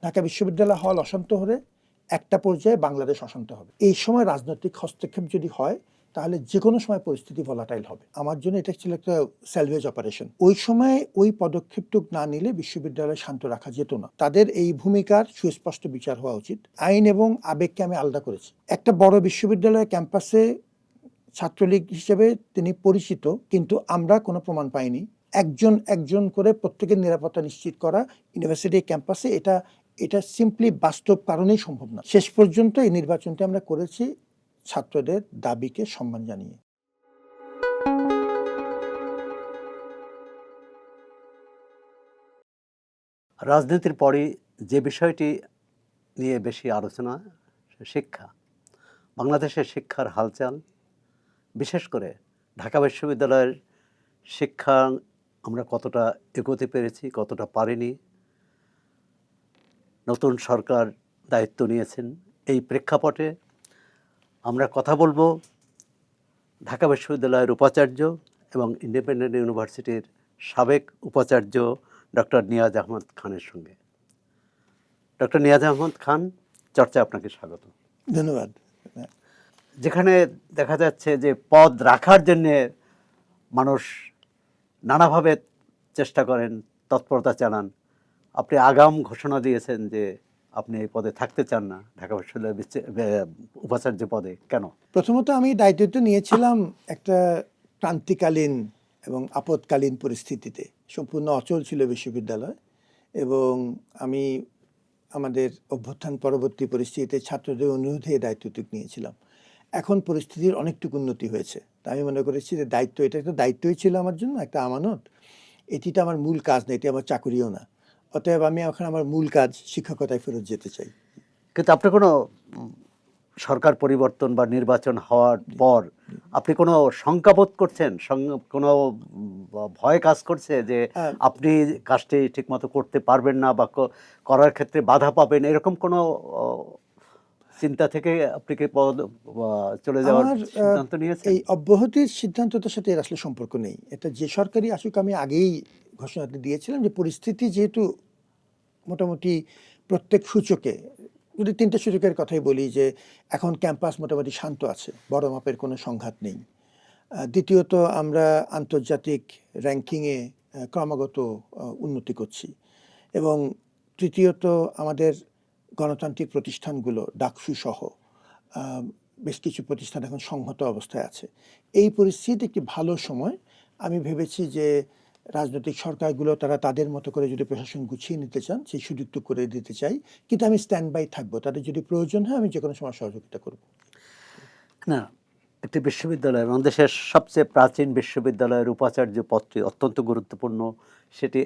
ঢাকা বিশ্ববিদ্যালয় হল অশান্ত হলে একটা পর্যায়ে বাংলাদেশ অশান্ত হবে। এই সময় রাজনৈতিক হস্তক্ষেপ যদি হয় তাহলে যে কোনো সময় পরিস্থিতি ভোলাটাইল হবে। আমার জন্য এটা ছিল একটা স্যালভেজ অপারেশন। ওই সময় ওই পদক্ষেপটুক না নিলে বিশ্ববিদ্যালয় শান্ত রাখা যেত না। তাদের এই ভূমিকার সুস্পষ্ট বিচার হওয়া উচিত। আইন এবং আবেগকে আমি আলাদা করেছি। একটা বড় বিশ্ববিদ্যালয় ক্যাম্পাসে ছাত্রলীগ হিসেবে তিনি পরিচিত, কিন্তু আমরা কোনো প্রমাণ পাইনি। একজন একজন করে প্রত্যেকের নিরাপত্তা নিশ্চিত করা ইউনিভার্সিটি ক্যাম্পাসে এটা সিম্পলি বাস্তব কারণেই সম্ভব না। শেষ পর্যন্ত এই নির্বাচনটি আমরা করেছি ছাত্রদের দাবিকে সম্মান জানিয়ে। রাজনীতির পরই যে বিষয়টি নিয়ে বেশি আলোচনা, শিক্ষা। বাংলাদেশের শিক্ষার হালচাল, বিশেষ করে ঢাকা বিশ্ববিদ্যালয়ের শিক্ষা আমরা কতটা এগোতে পেরেছি, কতটা পারিনি। নতুন সরকার দায়িত্ব নিয়েছেন, এই প্রেক্ষাপটে আমরা কথা বলবো ঢাকা বিশ্ববিদ্যালয়ের উপাচার্য এবং ইন্ডিপেন্ডেন্ট ইউনিভার্সিটির সাবেক উপাচার্য ডক্টর নিয়াজ আহমদ খানের সঙ্গে। ডক্টর নিয়াজ আহমদ খান, চর্চায় আপনাকে স্বাগত। ধন্যবাদ। যেখানে দেখা যাচ্ছে যে পদ রাখার জন্যে মানুষ নানাভাবে চেষ্টা করেন, তৎপরতা চালান, আপনি আগাম ঘোষণা দিয়েছেন যে আপনি এই পদে থাকতে চান না, ঢাকা বিশ্ববিদ্যালয়ের উপাচার্য পদে। কেন? প্রথমত আমি দায়িত্বটা নিয়েছিলাম একটা ক্রান্তিকালীন এবং আপৎকালীন পরিস্থিতিতে। সম্পূর্ণ অচল ছিল বিশ্ববিদ্যালয় এবং আমি আমাদের অভ্যুত্থান পরবর্তী পরিস্থিতিতে ছাত্রদের অনুরোধে এই দায়িত্বটুকু নিয়েছিলাম। এখন পরিস্থিতির অনেকটুকু উন্নতি হয়েছে। তাই আমি মনে করেছি যে এটা একটা দায়িত্বই ছিল আমার জন্য, একটা আমানত। এটিটা আমার মূল কাজ না, এটি আমার চাকুরিও না। অতএব আমি এখন আমার মূল কাজ শিক্ষকতায় ফেরত যেতে চাই। কিন্তু আপনি কোনো সরকার পরিবর্তন বা নির্বাচন হওয়ার পর আপনি কোনো শঙ্কাবোধ করছেন, কোনো ভয় কাজ করছে যে আপনি কাজটি ঠিকমতো করতে পারবেন না বা করার ক্ষেত্রে বাধা পাবেন, এরকম কোনো চিন্তা থেকে আপনি কি চলে যাওয়ার আমার সিদ্ধান্ত নিয়েছেন? এই অব্যাহতির সিদ্ধান্তটার সাথে এর আসলে সম্পর্ক নেই। এটা যে সরকারই আসুক, আমি আগেই ঘোষণাটা দিয়েছিলাম যে পরিস্থিতি যেহেতু মোটামুটি প্রত্যেক সূচকে, যদি ৩টা সূচকের কথাই বলি, যে এখন ক্যাম্পাস মোটামুটি শান্ত আছে, বড় মাপের কোনো সংঘাত নেই। দ্বিতীয়ত আমরা আন্তর্জাতিক র্যাঙ্কিংয়ে ক্রমাগত উন্নতি করছি এবং তৃতীয়ত আমাদের গণতান্ত্রিক প্রতিষ্ঠানগুলো ডাকসু সহ বেশ কিছু প্রতিষ্ঠান এখন সংহত অবস্থায় আছে। এই পরিস্থিতি একটি ভালো সময়। আমি ভেবেছি যে রাজনৈতিক সরকারগুলো তারা তাদের মতো করে যদি প্রশাসন গুছিয়ে নিতে চান সেই সুযোগটু করে দিতে চাই, কিন্তু আমি স্ট্যান্ড বাই থাকবো। তাদের যদি প্রয়োজন হয় আমি যে কোনো সময় সহযোগিতা করব। না, একটি বিশ্ববিদ্যালয়, বাংলাদেশের সবচেয়ে প্রাচীন বিশ্ববিদ্যালয়ের উপাচার্য পদটি অত্যন্ত গুরুত্বপূর্ণ। সেটি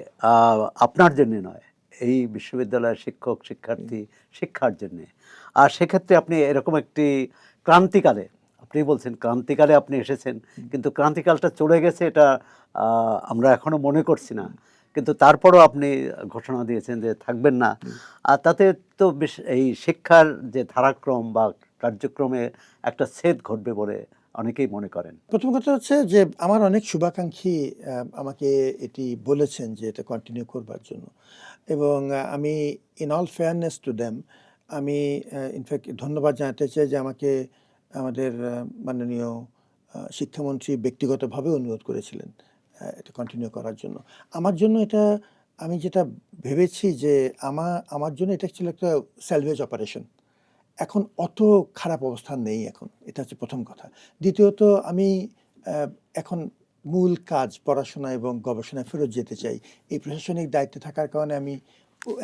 আপনার জন্য নয়, এই বিশ্ববিদ্যালয়ের শিক্ষক শিক্ষার্থী শিক্ষার জন্যে। আর সেক্ষেত্রে আপনি এরকম একটি ক্রান্তিকালে, আপনি বলছেন ক্রান্তিকালে আপনি এসেছেন, কিন্তু ক্রান্তিকালটা চলে গেছে, এটা আমরা এখনও মনে করছি না, কিন্তু তারপরও আপনি ঘোষণা দিয়েছেন যে থাকবেন না। আর তাতে তো এই শিক্ষার যে ধারাক্রম বা কার্যক্রমে একটা ছেদ ঘটবে বলে অনেকেই মনে করেন। প্রথম কথা হচ্ছে যে আমার অনেক শুভাকাঙ্ক্ষী আমাকে এটি বলেছেন যে এটা কন্টিনিউ করবার জন্য, এবং আমি in all fairness to them আমি ইনফ্যাক্ট ধন্যবাদ জানাতে চাই যে আমাকে আমাদের মাননীয় শিক্ষামন্ত্রী ব্যক্তিগতভাবে অনুরোধ করেছিলেন এটা কন্টিনিউ করার জন্য। আমার জন্য এটা, আমি যেটা ভেবেছি যে আমার জন্য এটা ছিল একটা স্যালভেজ অপারেশন। এখন অত খারাপ অবস্থা নেই এখন, এটা হচ্ছে প্রথম কথা। দ্বিতীয়ত আমি এখন মূল কাজ পড়াশোনা এবং গবেষণায় ফেরত যেতে চাই। এই প্রশাসনিক দায়িত্বে থাকার কারণে আমি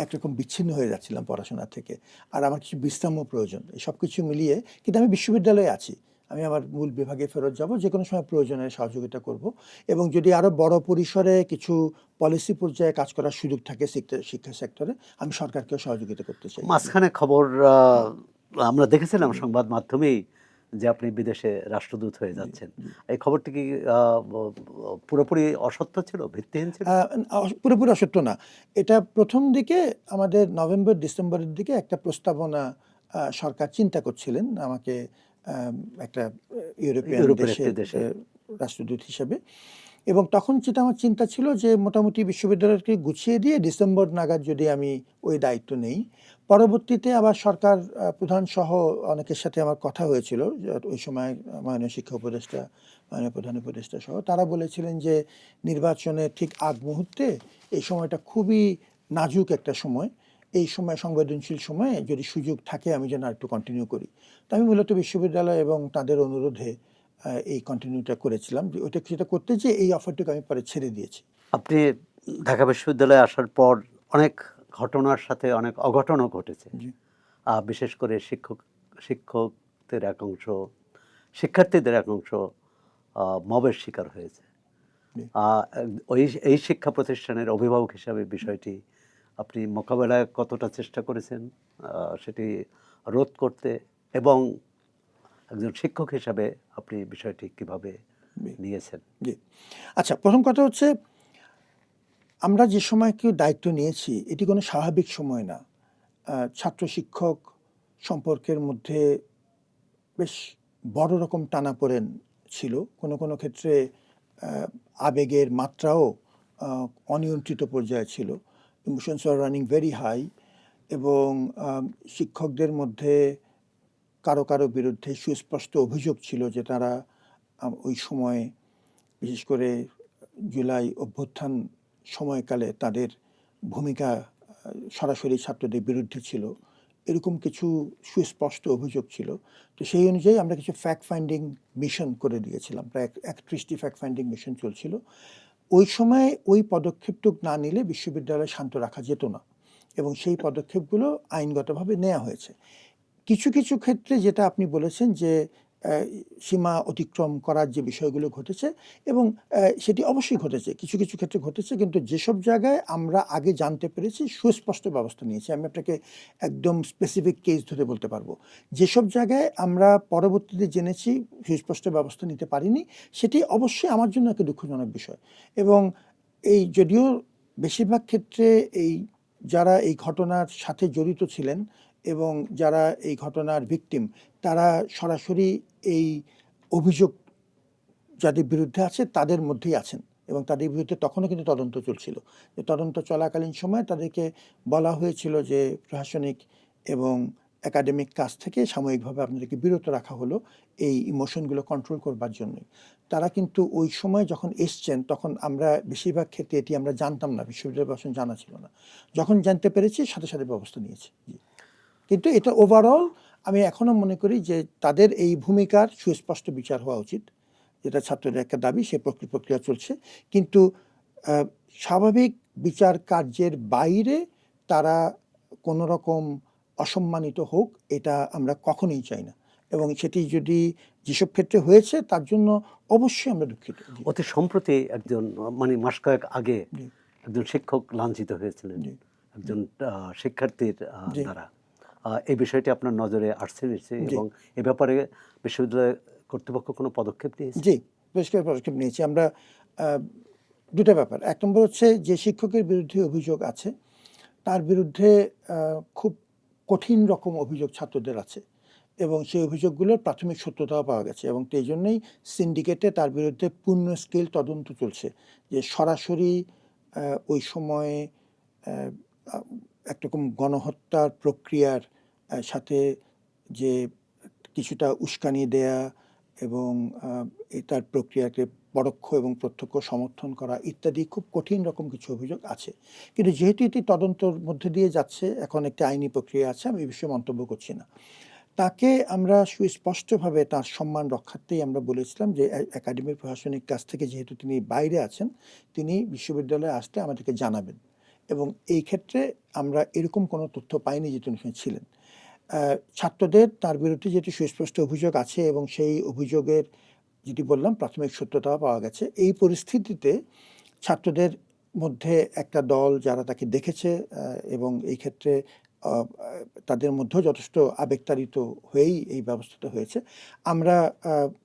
একরকম বিচ্ছিন্ন হয়ে যাচ্ছিলাম পড়াশোনা থেকে, আর আমার কিছু বিশ্রামও প্রয়োজন। এই সব কিছু মিলিয়ে কিন্তু আমি বিশ্ববিদ্যালয়ে আছি, আমি আমার মূল বিভাগে ফেরত যাব, যে কোনো সময় প্রয়োজনে সহযোগিতা করব। এবং যদি আরও বড় পরিসরে কিছু পলিসি পর্যায়ে কাজ করার সুযোগ থাকে শিক্ষা সেক্টরে, আমি সরকারকেও সহযোগিতা করতে চাই। মাঝখানে খবর আমরা দেখেছিলাম সংবাদ মাধ্যমেই যে আপনি বিদেশে রাষ্ট্রদূত হয়ে যাচ্ছেন। এই খবরটি কি পুরোপুরি অসত্য ছিল, ভিত্তিহীন ছিল? পুরোপুরি অসত্য না। এটা প্রথম দিকে আমাদের নভেম্বর ডিসেম্বরের দিকে একটা প্রস্তাবনা সরকার চিন্তা করছিলেন আমাকে একটা ইউরোপিয়ান ইউরোপের দেশের একটি দেশে। রাষ্ট্রদূত হিসেবে। এবং তখন যেটা আমার চিন্তা ছিল যে মোটামুটি বিশ্ববিদ্যালয়কে গুছিয়ে দিয়ে ডিসেম্বর নাগাদ যদি আমি ওই দায়িত্ব নেই। পরবর্তীতে আবার সরকার প্রধান সহ অনেকের সাথে আমার কথা হয়েছিল। ওই সময় মাননীয় শিক্ষা উপদেষ্টা, মাননীয় প্রধান উপদেষ্টা সহ তারা বলেছিলেন যে নির্বাচনের ঠিক আগ মুহূর্তে এই সময়টা খুবই নাজুক একটা সময়। এই সময় সংবেদনশীল সময়ে যদি সুযোগ থাকে আমি যেন আরেকটু কন্টিনিউ করি। তো আমি মূলত বিশ্ববিদ্যালয় এবং তাদের অনুরোধে এই কন্টিনিউটা করেছিলাম। যে ওইটা সেটা করতে যেয়ে এই অফারটুকু আমি পরে ছেড়ে দিয়েছি। আপনি ঢাকা বিশ্ববিদ্যালয়ে আসার পর অনেক ঘটনার সাথে অনেক অঘটনও ঘটেছে। জি, বিশেষ করে শিক্ষকদের এক অংশ, শিক্ষার্থীদের এক অংশ মবের শিকার হয়েছে। জি। আ এই শিক্ষা প্রতিষ্ঠানের অভিভাবক হিসাবে বিষয়টি আপনি মোকাবেলায় কতটা চেষ্টা করেছেন সেটি রোধ করতে, এবং একজন শিক্ষক হিসাবে আপনি বিষয়টি কিভাবে জি, নিয়েছেন? জি। আচ্ছা, ১ম কথা হচ্ছে আমরা যে সময় কেউ দায়িত্ব নিয়েছি এটি কোনো স্বাভাবিক সময় না। ছাত্র শিক্ষক সম্পর্কের মধ্যে বেশ বড় রকম টানাপোড়েন ছিল। কোনো ক্ষেত্রে আ আবেগের মাত্রাও আ অনিয়ন্ত্রিত পর্যায়ে ছিল। Emotions were running very high এবং শিক্ষকদের মধ্যে কারো বিরুদ্ধে সুস্পষ্ট অভিযোগ ছিল যে তারা ওই সময়ে বিশেষ করে জুলাই অভ্যুত্থান সময়কালে তাদের ভূমিকা সরাসরি ছাত্রদের বিরুদ্ধে ছিল। এরকম কিছু সুস্পষ্ট অভিযোগ ছিল। তো সেই অনুযায়ী আমরা কিছু ফ্যাক্ট ফাইন্ডিং মিশন করে দিয়েছিলাম। প্রায় ৩১টি ফ্যাক্ট ফাইন্ডিং মিশন চলছিল। ওই সময়ে ওই পদক্ষেপটুক না নিলে বিশ্ববিদ্যালয় শান্ত রাখা যেত না এবং সেই পদক্ষেপগুলো আইনগতভাবে নেয়া হয়েছে। কিছু ক্ষেত্রে যেটা আপনি বলেছেন যে সীমা অতিক্রম করার যে বিষয়গুলো ঘটেছে এবং সেটি অবশ্যই ঘটেছে। কিছু ক্ষেত্রে ঘটেছে কিন্তু যেসব জায়গায় আমরা আগে জানতে পেরেছি সুস্পষ্ট ব্যবস্থা নিয়েছি। আমি আপনাকে একদম স্পেসিফিক কেস ধরে বলতে পারবো। যেসব জায়গায় আমরা পরবর্তীতে জেনেছি সুস্পষ্ট ব্যবস্থা নিতে পারিনি, সেটি অবশ্যই আমার জন্য একটা দুঃখজনক বিষয়। এবং এই যদিও বেশিরভাগ ক্ষেত্রে যারা এই ঘটনার সাথে জড়িত ছিলেন এবং যারা এই ঘটনার ভিকটিম তারা সরাসরি এই অভিযোগ যাদের বিরুদ্ধে আছে তাদের মধ্যেই আছেন এবং তাদের বিরুদ্ধে তখনও কিন্তু তদন্ত চলছিল। যে তদন্ত চলাকালীন সময়ে তাদেরকে বলা হয়েছিল যে প্রশাসনিক এবং একাডেমিক কাজ থেকে সাময়িকভাবে আপনাদেরকে বিরত রাখা হলো এই ইমোশনগুলো কন্ট্রোল করবার জন্যই। তারা কিন্তু ওই সময় যখন এসছেন তখন আমরা বেশিরভাগ ক্ষেত্রে এটি আমরা জানতাম না, বিশ্ববিদ্যালয় প্রশাসন জানা ছিল না। যখন জানতে পেরেছি সাথে ব্যবস্থা নিয়েছি। জি। কিন্তু এটা ওভারঅল আমি এখনো মনে করি যে তাদের এই ভূমিকার সুস্পষ্ট বিচার হওয়া উচিত। যেটা ছাত্রদের একটা দাবি, সে প্রক্রিয়া চলছে। কিন্তু আ স্বাভাবিক বিচার কার্যের বাইরে তারা কোনো রকম অসম্মানিত হোক, এটা আমরা কখনোই চাই না। এবং সেটি যদি যেসব ক্ষেত্রে হয়েছে তার জন্য অবশ্যই আমরা দুঃখিত। জি, অতি সম্প্রতি একজন মানে মাস কয়েক আগে জি, একজন শিক্ষক লাঞ্ছিত হয়েছিলেন জি, একজন শিক্ষার্থীর জি, দ্বারা। এই বিষয়টি আপনার নজরে আসছে নিশ্চয়ই, জি, এবং এ ব্যাপারে বিশ্ববিদ্যালয় কর্তৃপক্ষ কোনো পদক্ষেপ নিয়েছে? জি, পরিষ্কার পদক্ষেপ নিয়েছি। আমরা আ ২ টা ব্যাপার। ১ নম্বর হচ্ছে যে শিক্ষকের বিরুদ্ধে অভিযোগ আছে তার বিরুদ্ধে আ খুব কঠিন রকম অভিযোগ ছাত্রদের আছে এবং সেই অভিযোগগুলোর প্রাথমিক সত্যতাও পাওয়া গেছে এবং এইজন্যই সিন্ডিকেটে তার বিরুদ্ধে পূর্ণ স্কেল তদন্ত চলছে। যে সরাসরি ওই সময়ে অ্যা আ একরকম গণহত্যার প্রক্রিয়ার সাথে যে কিছুটা উস্কানি দেয়া এবং আ এটার প্রক্রিয়াকে পরোক্ষ এবং প্রত্যক্ষ সমর্থন করা ইত্যাদি খুব কঠিন রকম কিছু অভিযোগ আছে। কিন্তু যেহেতু এটি তদন্তর মধ্যে দিয়ে যাচ্ছে, এখন একটি আইনি প্রক্রিয়া আছে, আমি এই বিষয়ে মন্তব্য করছি না। তাকে আমরা সুস্পষ্টভাবে তার সম্মান রক্ষার্থেই আমরা বলেছিলাম যে একাডেমির প্রশাসনিক কাছ থেকে যেহেতু তিনি বাইরে আছেন, তিনি বিশ্ববিদ্যালয়ে আসলে আমাদেরকে জানাবেন। এবং এই ক্ষেত্রে আমরা এরকম কোনো তথ্য পাইনি যে তিনি ওখানে ছিলেন। ছাত্রদের তার বিরুদ্ধে যেটি সুস্পষ্ট অভিযোগ আছে এবং সেই অভিযোগের যেটি বললাম প্রাথমিক সত্যতাও পাওয়া গেছে। এই পরিস্থিতিতে ছাত্রদের মধ্যে একটা দল যারা তাকে দেখেছে এবং এই ক্ষেত্রে আ আ তাদের মধ্যেও যথেষ্ট আবেগতাড়িত হয়েই এই ব্যবস্থাটা হয়েছে। আমরা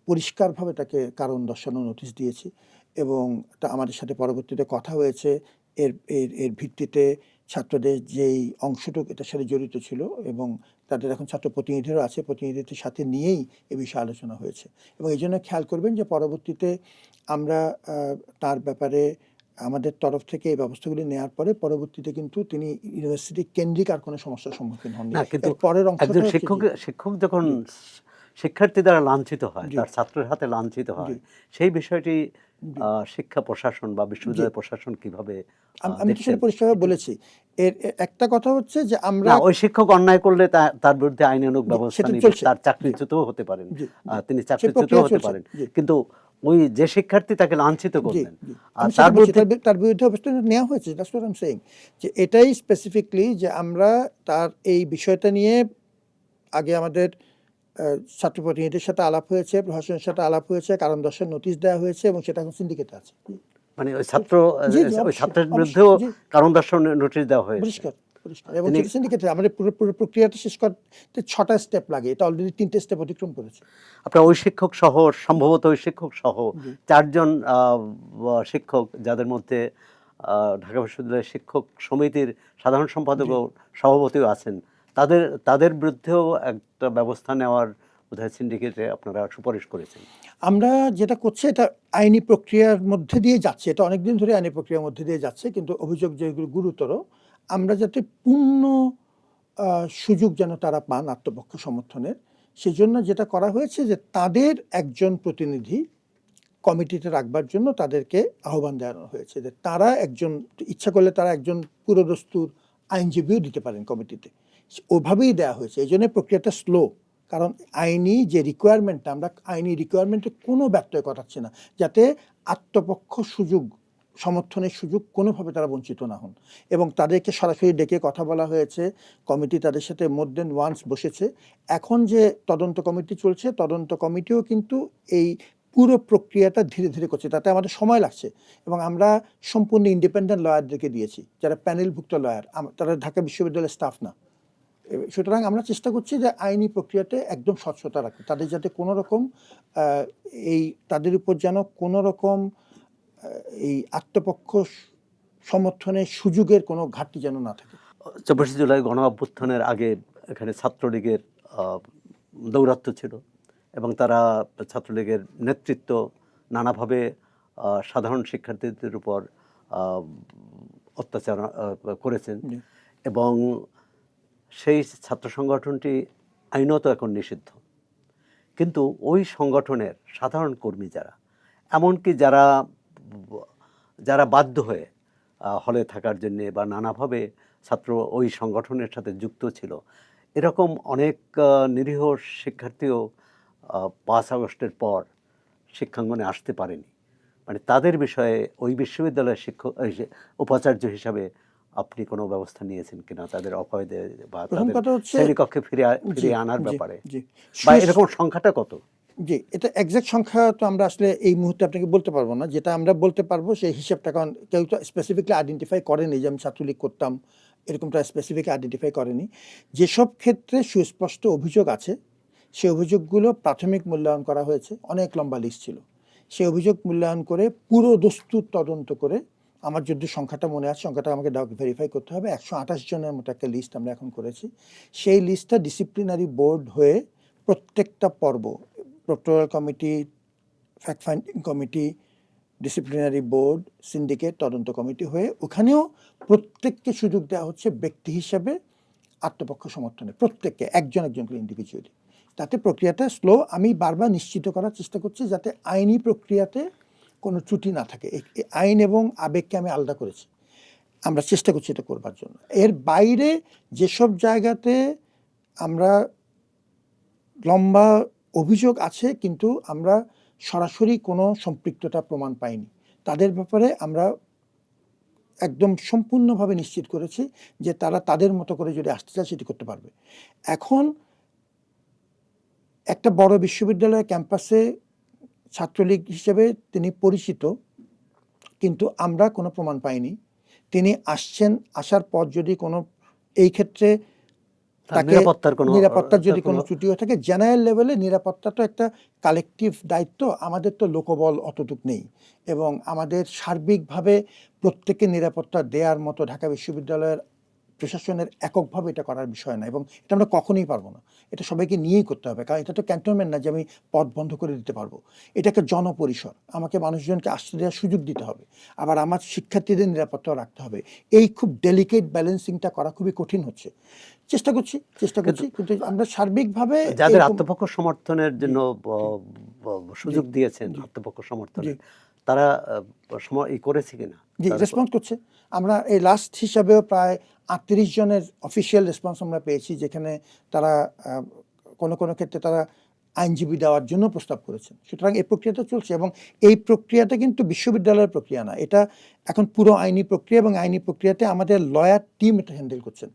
পরিষ্কারভাবে তাকে কারণ দর্শানো নোটিশ দিয়েছি এবং তা আমাদের সাথে পরবর্তীতে কথা হয়েছে। এর ভিত্তিতে ছাত্রদের যেই অংশটুকু এটার সাথে জড়িত ছিল এবং তাদের এখন ছাত্র প্রতিনিধিরও আছে, প্রতিনিধিদের সাথে নিয়েই এ বিষয়ে আলোচনা হয়েছে। এবং এই জন্য খেয়াল করবেন যে পরবর্তীতে আমরা তার ব্যাপারে আমাদের তরফ থেকে এই ব্যবস্থাগুলি নেওয়ার পরে পরবর্তীতে কিন্তু তিনি ইউনিভার্সিটি কেন্দ্রিক আর কোনো সমস্যার সম্মুখীন হননি। না, কিন্তু এর পরের একজন অংশটা হচ্ছে শিক্ষক যখন শিক্ষার্থী দ্বারা লাঞ্ছিত হয়, জি। তার ছাত্রের হাতে লাঞ্ছিত হয়, জি। সেই বিষয়টি জি। শিক্ষা প্রশাসন বা বিশ্ববিদ্যালয় প্রশাসন কিভাবে আমি তো সেটা দেখছেন? পরিষ্কারভাবে বলেছি। একটা কথা হচ্ছে যে আমরা না, ওই শিক্ষক অন্যায় করলে তার বিরুদ্ধে আইনানুগ ব্যবস্থা সেটা নিবে, চলছে। তার জি, চাকরিচ্যুতও হতে পারেন, জি, জি। তিনি সেই চাকরিচ্যুতও প্রক্রিয়া হতে চলছে। পারেন। জি, কিন্তু ওই যে শিক্ষার্থী তাকে লাঞ্ছিত জি, করলেন, জি। আমি তার সেটা বলছি, বিরুদ্ধে তার বিরুদ্ধে অবস্থান নেওয়া হয়েছে। That's what I am saying. যে এটাই স্পেসিফিকলি যে আমরা তার এই বিষয়টা নিয়ে আগে আমাদের ছাত্র প্রতিনিধিদের সাথে আলাপ হয়েছে, প্রশাসনের সাথে আলাপ হয়েছে, কারণ দর্শার নোটিশ দেওয়া হয়েছে এবং সেটা এখন সিন্ডিকেটে আছে। মানে ওই জি, জি, ওই অবশ্যই, ছাত্রের অবশ্যই। বিরুদ্ধেও জি, কারণ দর্শানোর নোটিশ দেওয়া হয়েছে। পরিষ্কার, পরিষ্কার। এবং তিনি সেটা সিন্ডিকেটে আমাদের পুরো প্রক্রিয়াটা শেষ করতে ৬টা স্টেপ লাগে। এটা অলরেডি ৩টে স্টেপ অতিক্রম করেছে। আপনার ওই শিক্ষক সহ, সম্ভবত ওই শিক্ষক সহ জি। ৪ জন শিক্ষক, যাদের মধ্যে ঢাকা বিশ্ববিদ্যালয়ের শিক্ষক সমিতির সাধারণ সম্পাদক ও সভাপতিও আছেন, তাদের বিরুদ্ধেও একটা ব্যবস্থা নেওয়ার বোধহয় সিন্ডিকেটে আপনারা সুপারিশ করেছেন। আমরা যেটা করছি এটা আইনি প্রক্রিয়ার মধ্যে দিয়ে যাচ্ছে। এটা অনেকদিন ধরে আইনি প্রক্রিয়ার মধ্যে দিয়ে যাচ্ছে। কিন্তু অভিযোগ যেগুলো গুরুতর, আমরা যাতে পূর্ণ সুযোগ যেন তারা পান আত্মপক্ষ সমর্থনের, সেজন্য যেটা করা হয়েছে যে তাদের একজন প্রতিনিধি কমিটিতে রাখবার জন্য তাদেরকে আহ্বান জানানো হয়েছে যে তারা একজন, ইচ্ছা করলে তারা একজন পুরোদস্তুর আইনজীবীও দিতে পারেন কমিটিতে। ওভাবেই দেওয়া হয়েছে। এই জন্য প্রক্রিয়াটা স্লো। কারণ আইনি যে রিকোয়ারমেন্টটা, আমরা আইনি রিকোয়ারমেন্টে কোনো ব্যত্যয় ঘটাচ্ছি না, যাতে আত্মপক্ষ সমর্থনের সুযোগ কোনোভাবে তারা বঞ্চিত না হন। এবং তাদেরকে সরাসরি ডেকে কথা বলা হয়েছে। কমিটি তাদের সাথে মোর দেন ওয়ান্স বসেছে। এখন যে তদন্ত কমিটি চলছে, তদন্ত কমিটিও কিন্তু এই পুরো প্রক্রিয়াটা ধীরে ধীরে করছে। তাতে আমাদের সময় লাগছে এবং আমরা সম্পূর্ণ ইন্ডিপেন্ডেন্ট লয়ারদেরকে দিয়েছি, যারা প্যানেলভুক্ত লয়ার। তারা ঢাকা বিশ্ববিদ্যালয়ের স্টাফ না। সুতরাং আমরা চেষ্টা করছি যে আইনি প্রক্রিয়াতে একদম স্বচ্ছতা রাখতে, তাদের যাতে কোনো রকম তাদের উপর যেন কোনো রকম এই আত্মপক্ষ সমর্থনের সুযোগের কোনো ঘাটতি যেন না থাকে। ২৪শে জুলাই গণ অভ্যুত্থানের আগে এখানে ছাত্রলীগের দৌরাত্ম্য ছিল এবং তারা ছাত্রলীগের নেতৃত্ব নানাভাবে সাধারণ শিক্ষার্থীদের উপর অত্যাচার করেছেন এবং সেই ছাত্র সংগঠনটি আইনত এখন নিষিদ্ধ। কিন্তু ওই সংগঠনের সাধারণ কর্মী যারা, এমনকি যারা বাধ্য হয়ে হলে থাকার জন্যে বা নানাভাবে ছাত্র ওই সংগঠনের সাথে যুক্ত ছিল, এরকম অনেক নিরীহ শিক্ষার্থীও ৫ আগস্টের পর শিক্ষাঙ্গনে আসতে পারেনি। মানে তাদের বিষয়ে ওই বিশ্ববিদ্যালয়ের উপাচার্য হিসাবে আপনি কোনো ব্যবস্থা নিয়েছেন কিনা, তাদের অভয়দের বা তাদের শ্রেণীকক্ষে ফিরিয়ে আনার ব্যাপারে? বা এরকম সংখ্যাটা কত? জি, এটা এক্সাক্ট সংখ্যা তো আমরা আসলে এই মুহূর্তে আপনাকে বলতে পারবো না। যেটা আমরা বলতে পারবো সেই হিসাবটা, কারণ কেউ তো স্পেসিফিকলি আইডেন্টিফাই করেনি যে আমি ছাত্রলীগ করতাম, এরকমটা স্পেসিফিকলি আইডেন্টিফাই করেনি। যেসব ক্ষেত্রে সুস্পষ্ট অভিযোগ আছে, সেই অভিযোগগুলো প্রাথমিক মূল্যায়ন করা হয়েছে। অনেক লম্বা লিস্ট ছিল। সেই অভিযোগ মূল্যায়ন করে পুরো দস্তুর তদন্ত করে, আমার যদি সংখ্যাটা মনে আছে, সংখ্যাটা আমাকে ভেরিফাই করতে হবে, ১২৮ জনের মতো একটা লিস্ট আমরা এখন করেছি। সেই লিস্টটা ডিসিপ্লিনারি বোর্ড হয়ে প্রত্যেকটা পর্ব, proctorial committee, fact finding committee, disciplinary board, syndicate, তদন্ত কমিটি হয়ে ওখানেও প্রত্যেককে সুযোগ দেওয়া হচ্ছে ব্যক্তি হিসাবে আত্মপক্ষ সমর্থনে, প্রত্যেককে একজন একজন করে ইন্ডিভিজুয়ালি। তাতে প্রক্রিয়াটা স্লো। আমি বারবার নিশ্চিত করার চেষ্টা করছি যাতে আইনি প্রক্রিয়াতে কোনো ত্রুটি না থাকে। আইন এবং আবেগকে আমি আলাদা করেছি, আমরা চেষ্টা করছি এটা করবার জন্য। এর বাইরে যেসব জায়গাতে আমরা লম্বা অভিযোগ আছে কিন্তু আমরা সরাসরি কোনো সম্পৃক্ততা প্রমাণ পাইনি, তাদের ব্যাপারে আমরা একদম সম্পূর্ণভাবে নিশ্চিত করেছি যে তারা তাদের মতো করে যদি আসতে চায় সেটি করতে পারবে। এখন একটা বড় বিশ্ববিদ্যালয়ের ক্যাম্পাসে ছাত্রলীগ হিসেবে তিনি পরিচিত, কিন্তু আমরা কোনো প্রমাণ পাইনি। তিনি আসার পর যদি কোনো এই ক্ষেত্রে তাকে নিরাপত্তার যদি কোনো ত্রুটি হয়ে থাকে, জেনারেল লেভেলে নিরাপত্তা তো একটা কালেকটিভ দায়িত্ব, আমাদের তো লোকবল অতটুক নেই এবং আমাদের সার্বিকভাবে প্রত্যেককে নিরাপত্তা দেওয়ার মতো ঢাকা বিশ্ববিদ্যালয়ের প্রশাসনের এককভাবে এটা করার বিষয় না, এবং এটা আমরা কখনোই পারবো না। এটা সবাইকে নিয়েই করতে হবে, কারণ এটা তো ক্যান্টনমেন্ট না যে আমি পথ বন্ধ করে দিতে পারবো। এটা একটা জনপরিসর, আমাকে মানুষজনকে আসতে দেওয়ার সুযোগ দিতে হবে, আবার আমার শিক্ষার্থীদের নিরাপত্তাও রাখতে হবে। এই খুব ডেলিকেট ব্যালেন্সিংটা করা খুবই কঠিন হচ্ছে। চেষ্টা করছি কিন্তু আমরা সার্বিকভাবে যাদের এরকম আত্মপক্ষ সমর্থনের জন্য সুযোগ দিয়েছেন আত্মপক্ষ সমর্থনের, তারা করেছে কিনা? রেসপন্স করছে। আমরা এই লাস্ট হিসাবেও প্রায় 38 জনের অফিসিয়াল রেসপন্স আমরা পেয়েছি, যেখানে তারা কোনো কোনো ক্ষেত্রে তারা আইনজীবী দেওয়ার জন্য প্রস্তাব করেছেন। সুতরাং এই প্রক্রিয়াটা চলছে, এবং এই প্রক্রিয়াটা কিন্তু বিশ্ববিদ্যালয়ের প্রক্রিয়া না, এটা এখন পুরো আইনি প্রক্রিয়া, এবং আইনি প্রক্রিয়াতে আমাদের লয়ার টিম এটা হ্যান্ডেল করছেন,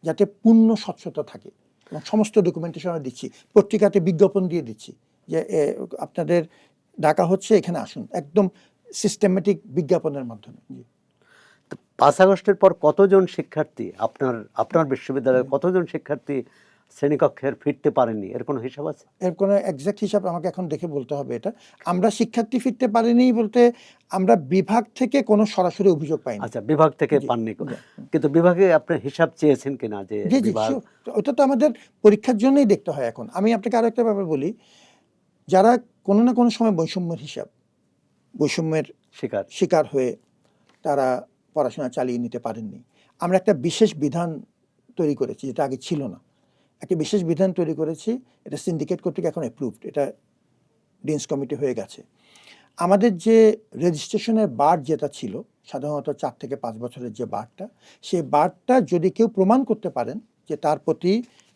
যাতে পূর্ণ স্বচ্ছতা থাকে। এবং সমস্ত ডকুমেন্টেশন আমরা দিচ্ছি, পত্রিকাতে বিজ্ঞাপন দিয়ে দিচ্ছি যে আপনাদের ডাকা হচ্ছে, এখানে আসুন, একদম সিস্টেমেটিক বিজ্ঞাপনের মাধ্যমে। 5 আগস্টের পর কতজন শিক্ষার্থী আপনার বিশ্ববিদ্যালয়ে কতজন শিক্ষার্থী শ্রেণীকক্ষের ফিরতে পারেনি, এর কোনো হিসাব আছে? এর কোনো এক্সাক্ট হিসাব আমাকে এখন দেখে বলতে হবে। এটা আমরা শিক্ষার্থী ফিরতে পারিনি বলতে আমরা বিভাগ থেকে কোনো সরাসরি অভিযোগ পাইনি। আচ্ছা, বিভাগ থেকে পাননি, কিন্তু বিভাগে আপনি হিসাব চেয়েছেন কিনা যে বিভাগ? ওটা তো আমাদের পরীক্ষার জন্যই দেখতে হয়। এখন আমি আপনাকে আরো একটা ব্যাপার বলি, যারা কোনো না কোনো সময় বৈষম্যের শিকার হয়ে তারা পড়াশোনা চালিয়ে নিতে পারেননি, আমরা একটা বিশেষ বিধান তৈরি করেছি, যেটা আগে ছিল না। একটা বিশেষ বিধান তৈরি করেছি, এটা সিন্ডিকেট কর্তৃক এখন অ্যাপ্রুভড, এটা ডিনস কমিটি হয়ে গেছে। আমাদের যে রেজিস্ট্রেশনের বার যেটা ছিল সাধারণত 4 থেকে 5 বছরের যে বারটা, সেই বারটা যদি কেউ প্রমাণ করতে পারেন যে তার প্রতি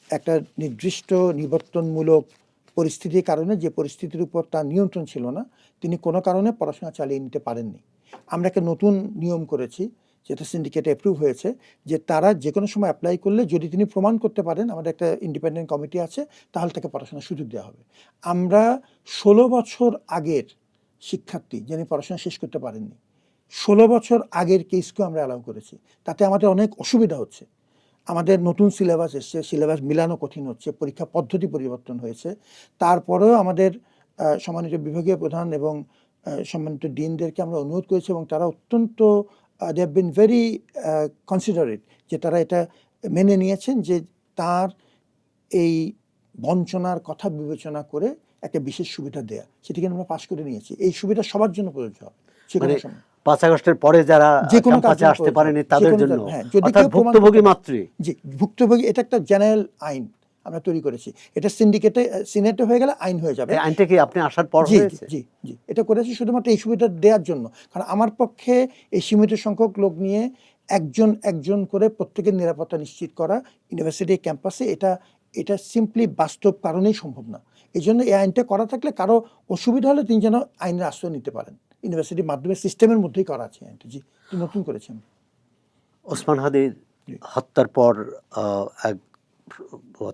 একটা নির্দিষ্ট নিবর্তনমূলক পরিস্থিতির কারণে, যে পরিস্থিতির উপর তার নিয়ন্ত্রণ ছিল না, তিনি কোনো কারণে পড়াশোনা চালিয়ে নিতে পারেননি, আমরা একটা নতুন নিয়ম করেছি যেটা সিন্ডিকেটে অ্যাপ্রুভ হয়েছে, যে তারা যে কোনো সময় অ্যাপ্লাই করলে যদি তিনি প্রমাণ করতে পারেন, আমাদের একটা ইন্ডিপেন্ডেন্ট কমিটি আছে, তাহলে তাকে পড়াশোনার সুযোগ দেওয়া হবে। আমরা 16 বছর আগের শিক্ষার্থী যিনি পড়াশোনা শেষ করতে পারেননি, 16 বছর আগের কেসকেও আমরা অ্যালাউ করেছি। তাতে আমাদের অনেক অসুবিধা হচ্ছে, আমাদের নতুন সিলেবাস এসছে, সিলেবাস মিলানো কঠিন হচ্ছে, পরীক্ষা পদ্ধতি পরিবর্তন হয়েছে। তারপরেও আমাদের সম্মানিত বিভাগীয় প্রধান এবং সম্মানিত ডিনদেরকে আমরা অনুরোধ করেছি, এবং তারা অত্যন্ত they have been very considerate, যে তারা এটা মেনে নিয়েছেন যে তার এই বঞ্চনার কথা বিবেচনা করে একটা বিশেষ সুবিধা দেয়া, সেটিকে আমরা পাশ করে নিয়েছি। এই সুবিধা সবার জন্য প্রযোজ্য হবে। 5 আগস্টের পরে যারা ক্যাম্পাসে আসতে পারেনি তাদের জন্য, অর্থাৎ ভুক্তভোগী মাত্রই। জি, ভুক্তভোগী, এটা একটা জেনারেল আইন আমরা তৈরি করেছি, এটা সিনেটে হয়ে গেলে আইন হয়ে যাবে। আইনটা কি আপনি আসার পর হয়েছে? জি, এটা করেছি শুধুমাত্র এই সুবিধা দেওয়ার জন্য, কারণ আমার পক্ষে এই সীমিত সংখ্যক লোক নিয়ে একজন করে প্রত্যেকের নিরাপত্তা নিশ্চিত করা ইউনিভার্সিটি ক্যাম্পাসে, এটা সিম্পলি বাস্তব কারণেই সম্ভব না। এই জন্য এই আইনটা করা থাকলে কারো অসুবিধা হলে তিনি যেন আইনের আশ্রয় নিতে পারেন, ইউনিভার্সিটির মাধ্যমে সিস্টেমের মধ্যেই করা আছে আইনটা। জি, নতুন করেছেন। ওসমান হাদির হত্যার পর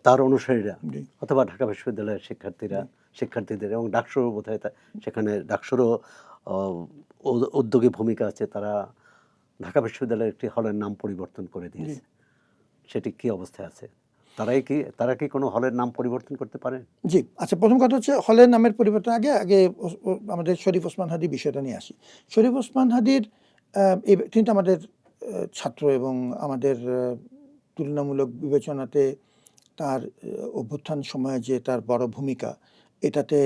তার অনুসারীরা অথবা ঢাকা বিশ্ববিদ্যালয়ের শিক্ষার্থীদের এবং ডাকসুরও বোধহয় সেখানে ডাকসুরও উদ্যোগী ভূমিকা আছে, তারা ঢাকা বিশ্ববিদ্যালয়ের একটি হলের নাম পরিবর্তন করে দিয়েছে। সেটি কি অবস্থায় আছে? তারা কি কোনো হলের নাম পরিবর্তন করতে পারে? জি, আচ্ছা, প্রথম কথা হচ্ছে হলের নামের পরিবর্তন আগে আমাদের শরীফ ওসমান হাদি বিষয়টা নিয়ে আসি। শরীফ ওসমান হাদির তিনি তো আমাদের ছাত্র, এবং আমাদের তুলনামূলক বিবেচনাতে তার অভ্যুত্থান সময়ে যে তার বড় ভূমিকা, এটাতে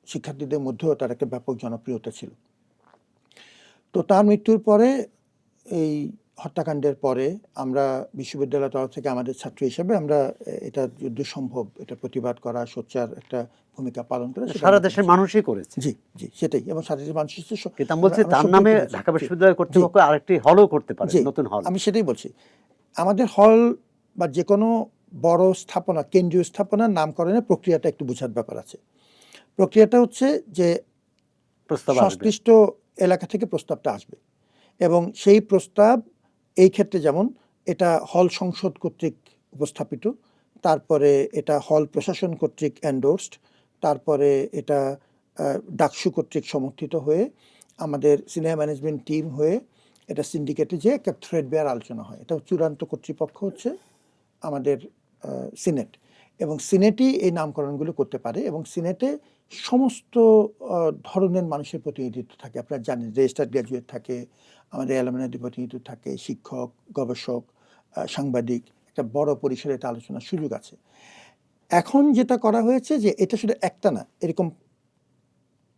শিক্ষার্থীদের মধ্যেও তার একটা ব্যাপক জনপ্রিয়তা ছিল। তো তার মৃত্যুর পরে, এই হত্যাকাণ্ডের পরে, আমরা বিশ্ববিদ্যালয়ের তরফ থেকে আমাদের ছাত্র হিসেবে আমরা এটা যুদ্ধ সম্ভব এটা প্রতিবাদ করা, সোচ্চার একটা ভূমিকা পালন করে সারা দেশের মানুষই করেছে। জি, সেটাই, এবং সারা দেশের মানুষ বলছে তার নামে ঢাকা বিশ্ববিদ্যালয় কর্তৃপক্ষ আরেকটি হলও করতে পারে, নতুন হল। আমি সেটাই বলছি, আমাদের হল বা যে কোনো বড় স্থাপনা, কেন্দ্রীয় স্থাপনার নামকরণের প্রক্রিয়াটা একটু বোঝার ব্যাপার আছে। প্রক্রিয়াটা হচ্ছে যে সংশ্লিষ্ট এলাকা থেকে প্রস্তাবটা আসবে, এবং সেই প্রস্তাব এই ক্ষেত্রে যেমন এটা হল সংসদ কর্তৃক উপস্থাপিত, তারপরে এটা হল প্রশাসন কর্তৃক এন্ডোর্সড, তারপরে এটা ডাকসু কর্তৃক সমর্থিত হয়ে আমাদের সিনিয়র ম্যানেজমেন্ট টিম হয়ে এটা সিন্ডিকেটে যে একটা থ্রেড বেয়ার আলোচনা হয়। এটা চূড়ান্ত কর্তৃপক্ষ হচ্ছে আমাদের সিনেট, এবং সিনেটই এই নামকরণগুলো করতে পারে, এবং সিনেটে সমস্ত ধরনের মানুষের প্রতিনিধিত্ব থাকে। আপনারা জানেন রেজিস্টার্ড গ্র্যাজুয়েট থাকে, আমাদের অ্যালুমিনাইদের প্রতিনিধিত্ব থাকে, শিক্ষক, গবেষক, সাংবাদিক, একটা বড় পরিসরে এটা আলোচনার সুযোগ আছে। এখন যেটা করা হয়েছে যে এটা শুধু একটা না, এরকম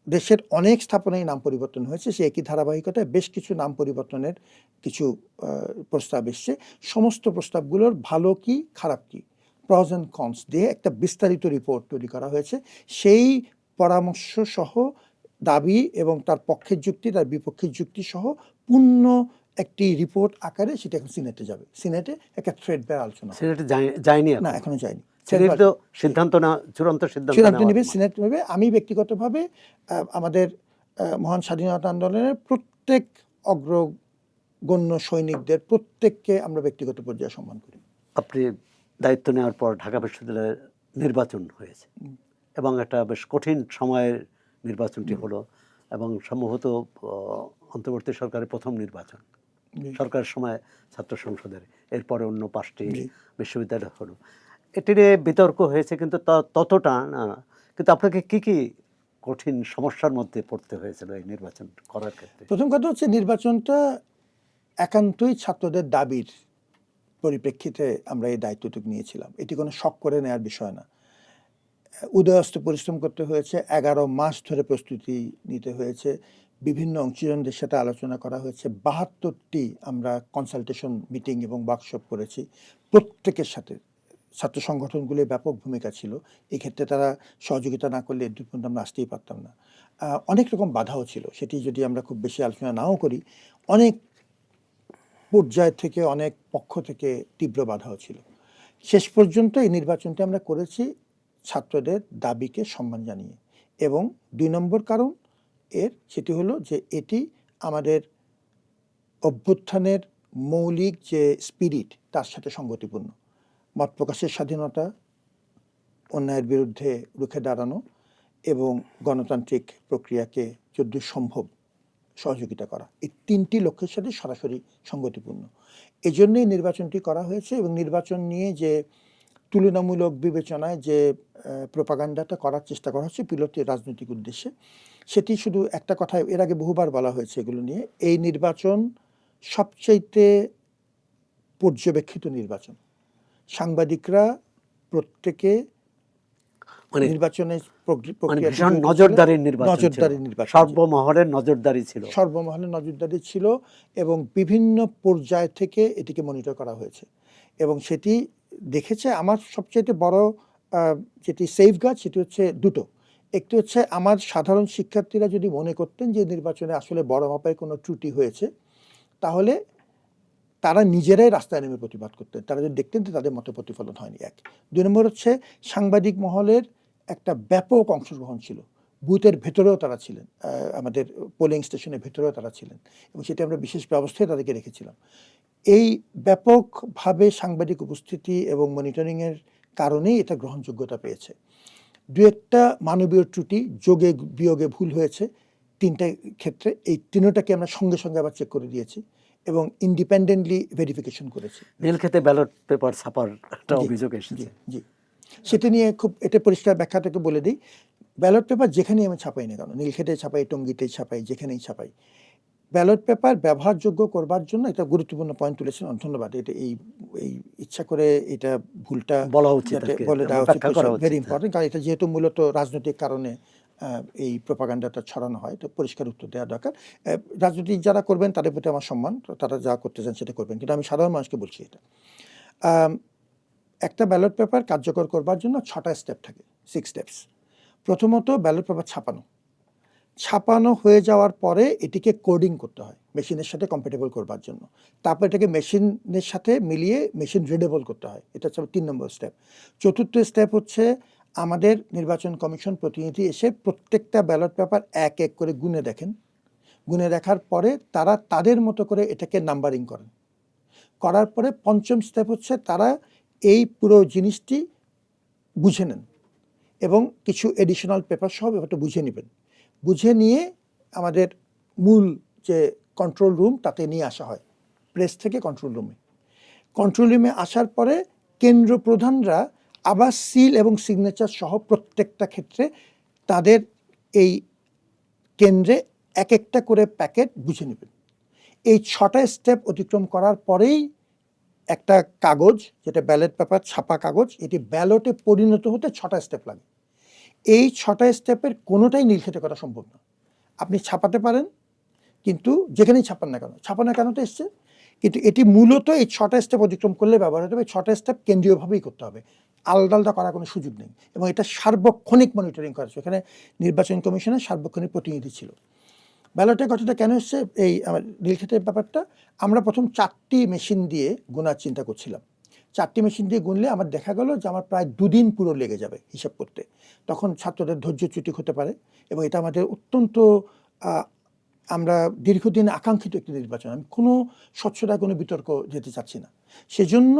দেশের অনেক স্থাপনায় নাম পরিবর্তন হয়েছে। সে একই ধারাবাহিকতায় বেশ কিছু নাম পরিবর্তনের কিছু প্রস্তাব এসছে। সমস্ত প্রস্তাবগুলোর ভালো কি খারাপ কি, প্রস অ্যান্ড কনস দিয়ে একটা বিস্তারিত রিপোর্ট তৈরি করা হয়েছে। সেই পরামর্শ সহ দাবি এবং তার পক্ষের যুক্তি, তার বিপক্ষের যুক্তি সহ পূর্ণ একটি রিপোর্ট আকারে সেটা এখন সিনেটে যাবে। সিনেটে একটা থ্রেড বের আলোচনা হবে। সিনেটে যায়নি না, এখন? এখনো যায়নি। সিনেট তো সিদ্ধান্ত না, চূড়ান্ত সিদ্ধান্ত সিদ্ধান্ত নেওয়ার নেবে, সময়। সিনেট নেবে। আমি ব্যক্তিগতভাবে আমাদের মহান স্বাধীনতা আন্দোলনের প্রত্যেক অগ্রগণ্য সৈনিকদের প্রত্যেককে আমরা ব্যক্তিগত পর্যায়ে সম্মান করি। আপনি দায়িত্ব নেওয়ার পর ঢাকা বিশ্ববিদ্যালয়ের নির্বাচন হয়েছে এবং একটা বেশ কঠিন সময়ের নির্বাচনটি হলো, এবং সম্ভবত অন্তর্বর্তী সরকারের প্রথম নির্বাচন জি, সরকারের সময় ছাত্র সংসদের, এরপরে অন্য 5টি জি। বিশ্ববিদ্যালয় হলো। এটি নিয়ে বিতর্ক হয়েছে, কিন্তু ততটা না। কিন্তু আপনাকে কি কি কঠিন সমস্যার মধ্যে পড়তে হয়েছিল এই নির্বাচন করার ক্ষেত্রে? প্রথম কথা হচ্ছে নির্বাচনটা একান্তই ছাত্রদের দাবির পরিপ্রেক্ষিতে আমরা এই দায়িত্বটুকু নিয়েছিলাম। এটি কোনো শখ করে নেওয়ার বিষয় না। উদয়াস্ত পরিশ্রম করতে হয়েছে, 11 মাস ধরে প্রস্তুতি নিতে হয়েছে, বিভিন্ন অংশীজনদের সাথে আলোচনা করা হয়েছে, 72টি আমরা কনসালটেশন মিটিং এবং ওয়ার্কশপ করেছি। প্রত্যেকের সাথে ছাত্র সংগঠনগুলির ব্যাপক ভূমিকা ছিল। এক্ষেত্রে তারা সহযোগিতা না করলে এর পর্যন্ত আমরা আসতেই পারতাম না। অনেক রকম বাধাও ছিল, সেটি যদি আমরা খুব বেশি আলোচনা নাও করি। অনেক পর্যায় থেকে, অনেক পক্ষ থেকে তীব্র বাধাও ছিল। শেষ পর্যন্ত এই নির্বাচনটি আমরা করেছি ছাত্রদের দাবিকে সম্মান জানিয়ে। এবং 2 নম্বর কারণ সেটি হলো যে এটি আমাদের অভ্যুত্থানের মৌলিক যে স্পিরিট তার সাথে সঙ্গতিপূর্ণ। মত প্রকাশের স্বাধীনতা, অন্যায়ের বিরুদ্ধে রুখে দাঁড়ানো এবং গণতান্ত্রিক প্রক্রিয়াকে যতদূর সম্ভব সহযোগিতা করা, এই 3টি লক্ষ্যের সাথে সরাসরি সঙ্গতিপূর্ণ। এজন্যই নির্বাচনটি করা হয়েছে। এবং নির্বাচন নিয়ে যে তুলনামূলক বিবেচনায় যে প্রোপাগান্ডাটা করার চেষ্টা করা হচ্ছে পিলটি রাজনৈতিক উদ্দেশ্যে, সেটি শুধু একটা কথায় এর আগে বহুবার বলা হয়েছে এগুলো নিয়ে। এই নির্বাচন সবচাইতে পর্যবেক্ষিত নির্বাচন। সাংবাদিকরা প্রত্যেকে নির্বাচনের প্রক্রিয়া ভীষণ নজরদারির নির্বাচন, সর্বমহলের নজরদারি ছিল, সর্বমহলের নজরদারি ছিল, এবং বিভিন্ন পর্যায় থেকে এটিকে মনিটর করা হয়েছে। এবং সেটি দেখেছে আমার সবচেয়ে বড় যেটি সেফগার্ড, সেটি হচ্ছে দুটো। একটি হচ্ছে আমার সাধারণ শিক্ষার্থীরা যদি মনে করতেন যে নির্বাচনে আসলে বড় মাপের কোনো ত্রুটি হয়েছে, তাহলে তারা নিজেরাই রাস্তায় নেমে প্রতিবাদ করতেন। তারা যদি দেখতেন যে তাদের মতো প্রতিফলন হয়নি। 1। 2 নম্বর হচ্ছে সাংবাদিক মহলের একটা ব্যাপক অংশগ্রহণ ছিল। বুথের ভেতরেও তারা ছিলেন, আমাদের পোলিং স্টেশনের ভেতরেও তারা ছিলেন, এবং সেটি আমরা বিশেষ ব্যবস্থায় তাদেরকে রেখেছিলাম। এই ব্যাপকভাবে সাংবাদিক উপস্থিতি এবং মনিটরিংয়ের কারণেই এটা গ্রহণযোগ্যতা পেয়েছে। 2-একটা মানবীয় ত্রুটি, যোগে বিয়োগে ভুল হয়েছে 3টা ক্ষেত্রে। এই 3টাকে আমরা সঙ্গে সঙ্গে আবার চেক করে দিয়েছি এবং ইন্ডিপেন্ডেন্টলি ভেরিফিকেশন করেছি। নীলক্ষেতে ব্যালট পেপার ছাপার একটা অভিযোগ এসেছে। জি, সেটা নিয়ে খুব এটা পরিষ্কার ব্যাখ্যাটাকে বলে দিই। ব্যালট পেপার যেখানেই আমি ছাপাই না কেন, নীলক্ষেতে ছাপাই, টঙ্গীতে ছাপাই, যেখানেই ছাপাই, ব্যালট পেপার ব্যবহারযোগ্য করবার জন্য একটা গুরুত্বপূর্ণ পয়েন্ট তুলেছেন, ধন্যবাদ। এটা এই ইচ্ছা করে এটা ভুলটা বলা উচিত, বলে দেওয়া উচিত, ভেরি উচিত। ইম্পর্টেন্ট। কারণ এটা যেহেতু মূলত রাজনৈতিক কারণে এই প্রোপাগান্ডাটা ছড়ানো হয়, তো পরিষ্কার উত্তর দেওয়া দরকার। রাজনৈতিক যারা করবেন তাদের প্রতি আমার সম্মান, তারা যা করতে চান সেটা করবেন, কিন্তু আমি সাধারণ মানুষকে বলছি এটা। একটা ব্যালট পেপার কার্যকর করবার জন্য 6টা স্টেপ থাকে, 6 স্টেপস। প্রথমত ব্যালট পেপার ছাপানো হয়ে যাওয়ার পরে এটিকে কোডিং করতে হয় মেশিনের সাথে কম্প্যাটেবল করবার জন্য। তারপর এটাকে মেশিনের সাথে মিলিয়ে মেশিন রিডেবল করতে হয়। এটা হচ্ছে 3 নম্বর স্টেপ। 4র্থ স্টেপ হচ্ছে আমাদের নির্বাচন কমিশন প্রতিনিধি এসে প্রত্যেকটা ব্যালট পেপার এক এক করে গুনে দেখেন। গুনে দেখার পরে তারা তাদের মতো করে এটাকে নাম্বারিং করেন। করার পরে 5ম স্টেপ হচ্ছে তারা এই পুরো জিনিসটি বুঝে নেন এবং কিছু এডিশনাল পেপার সহ ব্যাপারটা বুঝে নেবেন। বুঝে নিয়ে আমাদের মূল যে কন্ট্রোল রুম তাতে নিয়ে আসা হয়, প্রেস থেকে কন্ট্রোল রুমে। কন্ট্রোল রুমে আসার পরে কেন্দ্র প্রধানরা আবার সিল এবং সিগনেচার সহ প্রত্যেকটা ক্ষেত্রে তাদের এই কেন্দ্রে এক একটা করে প্যাকেট বুঝে নেবেন। এই 6টা স্টেপ অতিক্রম করার পরেই একটা কাগজ, যেটা ব্যালট পেপার ছাপা কাগজ, এটি ব্যালটে পরিণত হতে 6টা স্টেপ লাগে। এই 6টা স্টেপের কোনোটাই নীলক্ষেতে করা সম্ভব না। আপনি ছাপাতে পারেন, কিন্তু যেখানেই ছাপান না কেন, ছাপানো কেনটা এসছে, কিন্তু এটি মূলত এই 6টা স্টেপ অতিক্রম করলে ব্যবহার হতে হবে। 6টা স্টেপ কেন্দ্রীয়ভাবেই করতে হবে, আলাদা আলাদা করার কোনো সুযোগ নেই। এবং এটা সার্বক্ষণিক মনিটরিং করা হচ্ছে। এখানে নির্বাচন কমিশনের সার্বক্ষণিক প্রতিনিধি ছিল। ব্যালটের কথাটা কেন এসছে, এই আমার নীলক্ষেতের ব্যাপারটা, আমরা প্রথম 4টি মেশিন দিয়ে গোনার চিন্তা করছিলাম। 4টি মেশিন দিয়ে গুনলে আমার দেখা গেল যে আমার প্রায় 2 দিন পুরো লেগে যাবে হিসাব করতে। তখন ছাত্রদের ধৈর্যচ্যুতি হতে পারে, এবং এটা আমাদের অত্যন্ত আমরা দীর্ঘদিন আকাঙ্ক্ষিত একটি নির্বাচন। আমি কোনো স্বচ্ছতায় কোনো বিতর্ক যেতে চাচ্ছি না। সেজন্য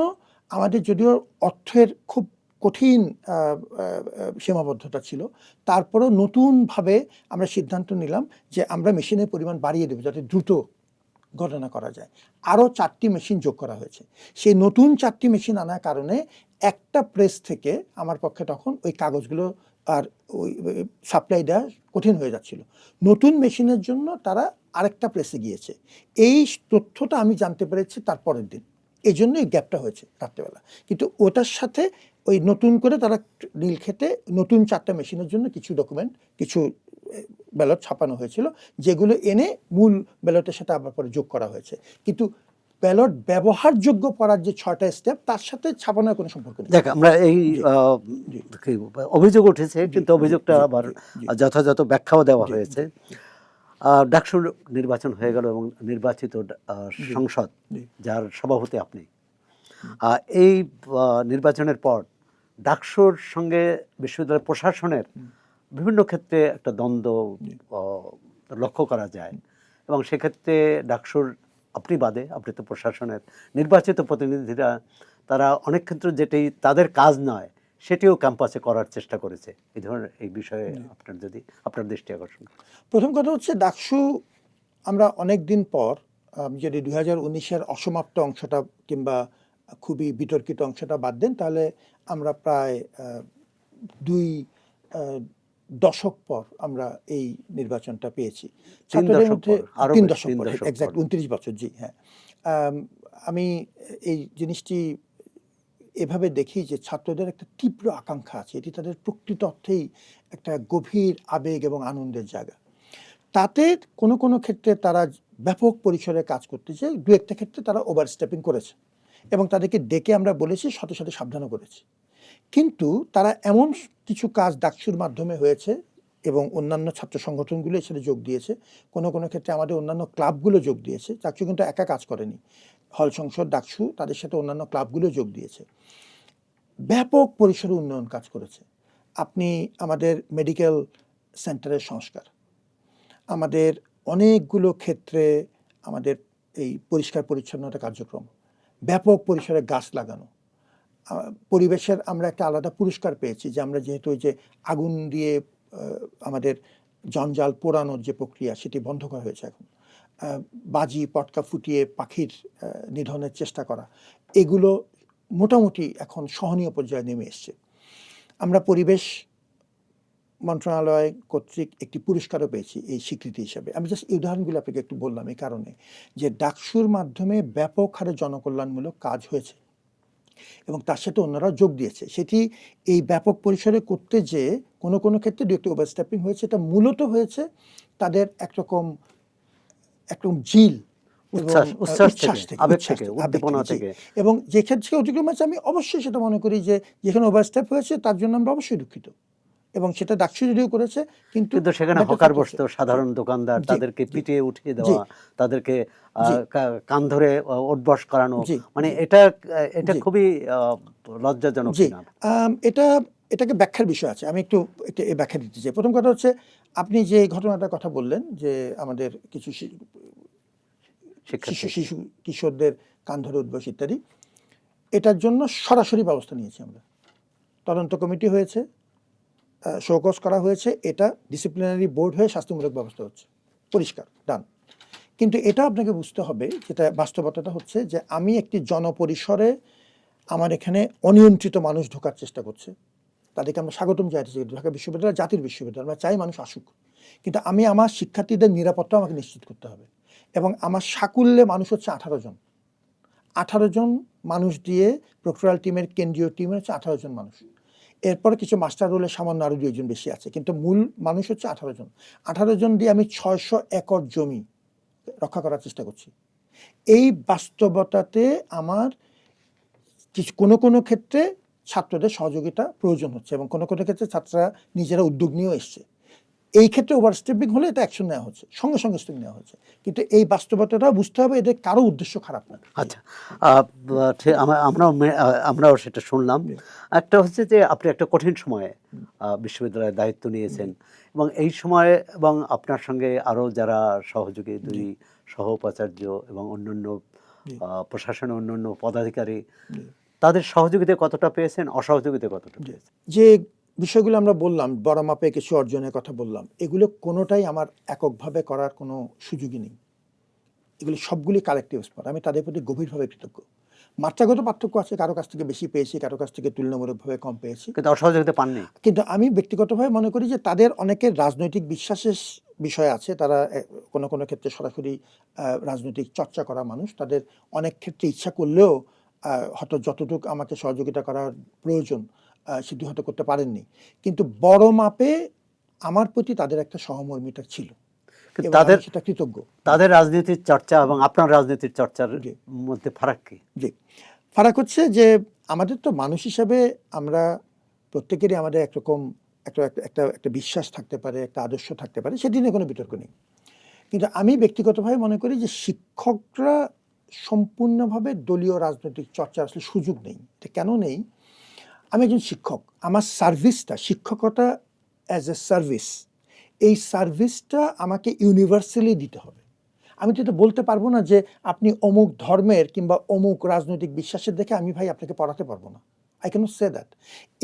আমাদের যদিও অর্থের খুব কঠিন সীমাবদ্ধতা ছিল, তারপরেও নতুনভাবে আমরা সিদ্ধান্ত নিলাম যে আমরা মেশিনের পরিমাণ বাড়িয়ে দেবো যাতে দ্রুত গণনা করা যায়। আরও 4টি মেশিন যোগ করা হয়েছে। সেই নতুন 4টি মেশিন আনার কারণে একটা প্রেস থেকে আমার পক্ষে তখন ওই কাগজগুলো আর ওই সাপ্লাই দেওয়া কঠিন হয়ে যাচ্ছিল। নতুন মেশিনের জন্য তারা আরেকটা প্রেসে গিয়েছে। এই তথ্যটা আমি জানতে পেরেছি তার পরের দিন, এই জন্য এই গ্যাপটা হয়েছে রাত্রেবেলা। কিন্তু ওটার সাথে ওই নতুন করে তারা নীলক্ষেতে নতুন 4টা মেশিনের জন্য কিছু ডকুমেন্ট, কিছু ব্যালট ছাপানো হয়েছিল, যেগুলো এনে মূল ব্যালটের সাথে আবার পরে যোগ করা হয়েছে। কিন্তু ব্যালট ব্যবহারযোগ্য করার যে 6টা স্টেপ, তার সাথে ছাপানোর কোনো সম্পর্ক নেই। দেখ, আমরা এই অভিযোগ উঠেছে, কিন্তু অভিযোগটা আবার যথাযথ ব্যাখ্যাও দেওয়া হয়েছে। ডাকসুর নির্বাচন হয়ে গেল এবং নির্বাচিত সংসদ, যার সভাপতি আপনি, এই নির্বাচনের পর ডাকসুর সঙ্গে বিশ্ববিদ্যালয় প্রশাসনের বিভিন্ন ক্ষেত্রে একটা দ্বন্দ্ব লক্ষ্য করা যায়, এবং সেক্ষেত্রে ডাকসুর, আপনি বাদে, আপনি তো প্রশাসনের নির্বাচিত প্রতিনিধিরা, তারা অনেক ক্ষেত্রে যেটি তাদের কাজ নয় সেটিও ক্যাম্পাসে করার চেষ্টা করেছে। এই ধরনের এই বিষয়ে আপনার যদি আপনার দৃষ্টি আকর্ষণ। প্রথম কথা হচ্ছে, ডাকসু আমরা অনেক দিন পর, যদি 2019-এর অসমাপ্ত অংশটা কিংবা খুবই বিতর্কিত অংশটা বাদ দেন, তাহলে আমরা প্রায় 2 দশক পর আমরা এই নির্বাচনটা পেয়েছি। 3 দশক পর, আরো 3 বেশি, দশক 3 পর, দশক এক্স্যাক্ট পর। 29 বছর, জি হ্যাঁ। আমি এই জিনিসটি এভাবে দেখি যে ছাত্রদের একটা তীব্র আকাঙ্ক্ষা আছে, এটি তাদের প্রকৃত অর্থেই একটা গভীর আবেগ এবং আনন্দের জায়গা। তাতে কোনো কোনো ক্ষেত্রে তারা ব্যাপক পরিসরে কাজ করতে চায়, দু একটা ক্ষেত্রে তারা ওভারস্টেপিং করেছে, এবং তাদেরকে ডেকে আমরা বলেছি, সাথে সাথে সাবধানও করেছি। কিন্তু তারা এমন কিছু কাজ ডাকসুর মাধ্যমে হয়েছে, এবং অন্যান্য ছাত্র সংগঠনগুলো এর সাথে যোগ দিয়েছে, কোনো কোনো ক্ষেত্রে আমাদের অন্যান্য ক্লাবগুলো যোগ দিয়েছে। ডাকসু কিন্তু একা কাজ করেনি, হল সংসদ, ডাকসু, তাদের সাথে অন্যান্য ক্লাবগুলো যোগ দিয়েছে। ব্যাপক পরিসরে উন্নয়ন কাজ করেছে। আপনি আমাদের মেডিকেল সেন্টারের সংস্কার, আমাদের অনেকগুলো ক্ষেত্রে আমাদের এই পরিষ্কার পরিচ্ছন্নতা কার্যক্রম, ব্যাপক পরিসরে গাছ লাগানো, পরিবেশের আমরা একটা আলাদা পুরস্কার পেয়েছি, যে আমরা যেহেতু ওই যে আগুন দিয়ে আমাদের জঞ্জাল পোড়ানোর যে প্রক্রিয়া, সেটি বন্ধ করা হয়েছে এখন। বাজি পটকা ফুটিয়ে পাখির নিধনের চেষ্টা করা, এগুলো মোটামুটি এখন সহনীয় পর্যায়ে নেমে এসছে। আমরা পরিবেশ মন্ত্রণালয় কর্তৃক একটি পুরস্কারও পেয়েছি এই স্বীকৃতি হিসাবে। আমি জাস্ট এই উদাহরণগুলো আপনাকে একটু বললাম এই কারণে, যে ডাকসুর মাধ্যমে ব্যাপক হারে জনকল্যাণমূলক কাজ হয়েছে, এবং তার সাথে অন্যরা যোগ দিয়েছে। সেটি এই ব্যাপক পরিসরে করতে যে কোনো কোনো ক্ষেত্রে দু একটি ওভারস্টেপিং হয়েছে। এটা মূলত হয়েছে তাদের একরকম জিল, উচ্ছ্বাস থেকে, আবেগ থেকে, উদ্দীপনা থেকে। এবং যে ক্ষেত্রে অতিক্রম হয়েছে, আমি অবশ্যই সেটা মনে করি যে যেখানে ওভারস্টেপ হয়েছে তার জন্য আমরা অবশ্যই দুঃখিত, এবং সেটা ডাকসু যদিও করেছে, কিন্তু সেখানে হকার বসতো, সাধারণ দোকানদার, তাদেরকে পিটিয়ে উঠিয়ে দেওয়া, তাদেরকে কান ধরে উঠবস করানো, মানে এটা খুবই লজ্জাজনক। এটাকে ব্যাখ্যার বিষয় আছে, আমি একটু ব্যাখ্যা দিতে চাই। প্রথম কথা হচ্ছে, আপনি যে ঘটনাটার কথা বললেন, যে আমাদের কিছু শিশু কিশোরদের কান ধরে উঠবস ইত্যাদি, এটার জন্য সরাসরি ব্যবস্থা নিয়েছি আমরা। তদন্ত কমিটি হয়েছে, শোকজ করা হয়েছে, এটা ডিসিপ্লিনারি বোর্ড হয়ে শাস্তিমূলক ব্যবস্থা হচ্ছে, পরিষ্কার, ডান। কিন্তু এটা আপনাকে বুঝতে হবে, যেটা বাস্তবতাটা হচ্ছে, যে আমি একটি জনপরিসরে আমার এখানে অনিয়ন্ত্রিত মানুষ ঢোকার চেষ্টা করছে, তাদেরকে আমরা স্বাগতম জানাচ্ছি। ঢাকা বিশ্ববিদ্যালয় জাতির বিশ্ববিদ্যালয়, আমরা চাই মানুষ আসুক, কিন্তু আমি আমার শিক্ষার্থীদের নিরাপত্তা আমাকে নিশ্চিত করতে হবে। এবং আমার সাকুল্যে মানুষ হচ্ছে 18 জন, 18 জন মানুষ দিয়ে প্রক্টোরাল টিমের কেন্দ্রীয় টিমে হচ্ছে 18 জন মানুষ। এরপরে কিছু মাস্টার রোলে সামান্য আরও 2 জন বেশি আছে, কিন্তু মূল মানুষ হচ্ছে 18 জন। 18 জন দিয়ে আমি 600 একর জমি রক্ষা করার চেষ্টা করছি। এই বাস্তবতাতে আমার কিছু কোনো ক্ষেত্রে ছাত্রদের সহযোগিতা প্রয়োজন হচ্ছে, এবং কোনো ক্ষেত্রে ছাত্ররা নিজেরা উদ্যোগ নিয়েও এসছে। এই ক্ষেত্রে ওভারস্টেপিং হলে এটা অ্যাকশন নেওয়া হচ্ছে, সঙ্গে সঙ্গে স্টেপ নেওয়া হচ্ছে, কিন্তু এই বাস্তবতাটাও বুঝতে হবে, এদের কারো উদ্দেশ্য খারাপ না। আচ্ছা, আমরাও সেটা শুনলাম। একটা হচ্ছে যে আপনি একটা কঠিন সময়ে বিশ্ববিদ্যালয়ের দায়িত্ব নিয়েছেন, এবং এই সময়ে এবং আপনার সঙ্গে আরও যারা সহযোগী, দুই সহ উপাচার্য এবং অন্যান্য প্রশাসনের অন্যান্য পদাধিকারী, তাদের সহযোগিতা কতটা পেয়েছেন, অসহযোগিতা কতটা পেয়েছেন? যে বিষয়গুলো আমরা বললাম, বড় মাপে কিছু অর্জনের কথা বললাম, এগুলো কোনোটাই আমার এককভাবে করার কোনো সুযোগই নেই। এগুলি সবগুলি কালেক্টিভ স্পট। আমি তাদের প্রতি গভীরভাবে কৃতজ্ঞ। মাত্রাগত পার্থক্য আছে, কারো কাছ থেকে বেশি পেয়েছি, কারো কাছ থেকে তুলনামূলকভাবে কম পেয়েছি, কিন্তু অসহযোগিতা পাননি। কিন্তু আমি ব্যক্তিগতভাবে মনে করি যে তাদের অনেকের রাজনৈতিক বিশ্বাসের বিষয় আছে। তারা কোনো ক্ষেত্রে সরাসরি রাজনৈতিক চর্চা করা মানুষ, তাদের অনেক ক্ষেত্রে ইচ্ছা করলেও হয়তো যতটুকু আমাকে সহযোগিতা করার প্রয়োজন সেটি হয়তো করতে পারেননি, কিন্তু বড় মাপে আমার প্রতি তাদের একটা সহমর্মিতা ছিল, এবং তাদের আমি সেটা কৃতজ্ঞ। তাদের রাজনীতির চর্চা এবং আপনার রাজনীতির চর্চার মধ্যে ফারাক কি? জি, ফারাক হচ্ছে যে আমাদের তো মানুষ হিসাবে আমরা প্রত্যেকেরই আমাদের একরকম একটা বিশ্বাস থাকতে পারে, একটা আদর্শ থাকতে পারে, সেটি নিয়ে কোনো বিতর্ক নেই। কিন্তু আমি ব্যক্তিগতভাবে মনে করি যে শিক্ষকরা সম্পূর্ণভাবে দলীয় রাজনৈতিক চর্চার আসলে সুযোগ নেই। এটা কেন নেই? আমি একজন শিক্ষক, আমার সার্ভিসটা, শিক্ষকতা অ্যাজ এ সার্ভিস, এই সার্ভিসটা আমাকে ইউনিভার্সালি দিতে হবে। আমি তো এটা বলতে পারবো না যে আপনি অমুক ধর্মের কিংবা অমুক রাজনৈতিক বিশ্বাসের দেখে আমি ভাই আপনাকে পড়াতে পারবো না। I cannot say that.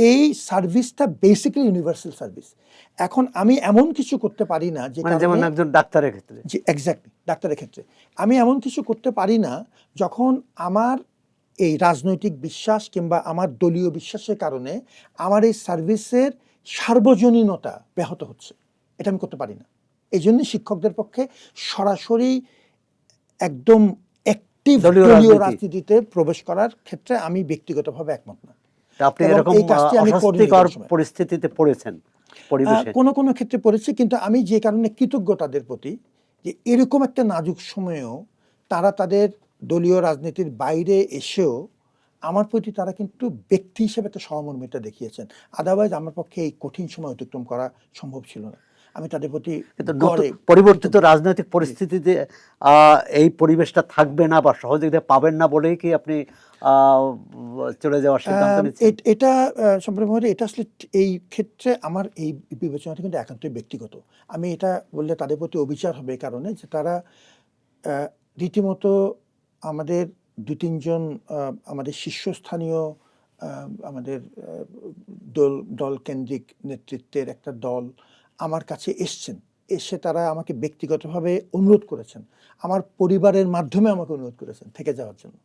এই সার্ভিসটা বেসিক্যালি ইউনিভার্সাল সার্ভিস। এখন আমি এমন কিছু করতে পারি না যে মানে যেমন একজন ডাক্তারের ক্ষেত্রে। জি, এক্স্যাক্টলি, ডাক্তারের ক্ষেত্রে আমি এমন কিছু করতে পারি না যখন আমার এই রাজনৈতিক বিশ্বাস কিংবা আমার দলীয় বিশ্বাসের কারণে আমার এই সার্ভিসের সার্বজনীনতা ব্যাহত হচ্ছে। এটা আমি করতে পারি না। এই জন্য শিক্ষকদের পক্ষে সরাসরি একদম অ্যাক্টিভ দলীয় দলীয় রাজনীতি। রাজনীতিতে প্রবেশ করার ক্ষেত্রে আমি ব্যক্তিগতভাবে একমত না। তা আপনি এবং এরকম এই কাজটি আমি করিনি অস্বস্তিকর কোনো সময়। পরিস্থিতিতে পড়েছেন, পরিবেশে? কোনো ক্ষেত্রে পড়েছি, কিন্তু আমি যে কারণে কৃতজ্ঞ তাদের প্রতি, যে এরকম একটা নাজুক সময়েও তারা তাদের দলীয় রাজনীতির বাইরে এসেও আমার প্রতি তারা কিন্তু ব্যক্তি হিসেবে একটা সহমর্মিতা দেখিয়েছেন। আদারওয়াইজ আমার পক্ষে এই কঠিন সময় অতিক্রম করা সম্ভব ছিল না। আমি তাদের প্রতি কিন্তু গড়ে পরিবর্তিত রাজনৈতিক পরিস্থিতিতে এই পরিবেশটা থাকবে না বা সহযোগিতা পাবেন না বলেই কি আপনি চলে যাওয়ার সিদ্ধান্ত নিচ্ছেন? এটা সম্পূর্ণভাবে এটা আসলে এই ক্ষেত্রে আমার এই বিবেচনাটা কিন্তু একান্তই ব্যক্তিগত। আমি এটা বললে তাদের প্রতি অবিচার হবে, এই কারণে যে তারা রীতিমতো আমাদের ২-৩ জন আমাদের শীর্ষস্থানীয় আমাদের দল কেন্দ্রিক নেতৃত্বের একটা দল আমার কাছে এসছেন। এসে তারা আমাকে ব্যক্তিগতভাবে অনুরোধ করেছেন। আমার পরিবারের মাধ্যমে আমাকে অনুরোধ করেছেন থেকে যাওয়ার জন্য।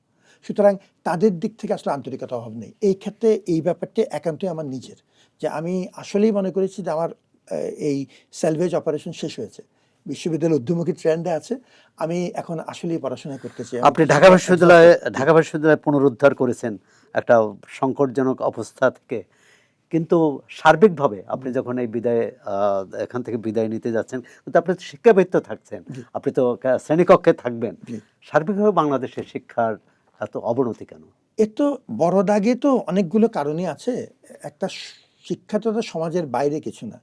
সুতরাং তাদের দিক থেকে আসলে আন্তরিকতার অভাব নেই। এই ক্ষেত্রে এই ব্যাপারটি একান্তই আমার নিজের। যে আমি আসলেই মনে করেছি যে আমার এই স্যালভেজ অপারেশন শেষ হয়েছে। বিশ্ববিদ্যালয় ঊর্ধ্বমুখী ট্রেন্ডে আছে। আমি এখন আসলেই পড়াশোনা করতে চাই। আপনি ঢাকা বিশ্ববিদ্যালয় পুনরুদ্ধার করেছেন একটা সংকটজনক অবস্থা থেকে, কিন্তু সার্বিকভাবে আপনি যখন এই এখান থেকে বিদায় নিতে যাচ্ছেন, কিন্তু আপনি তো শিক্ষাবিদ থাকছেন, আপনি তো শ্রেণীকক্ষে থাকবেন, সার্বিকভাবে বাংলাদেশের শিক্ষার এত অবনতি কেন? এর তো বড় দাগে তো অনেকগুলো কারণই আছে। একটা শিক্ষা তো সমাজের বাইরে কিছু না।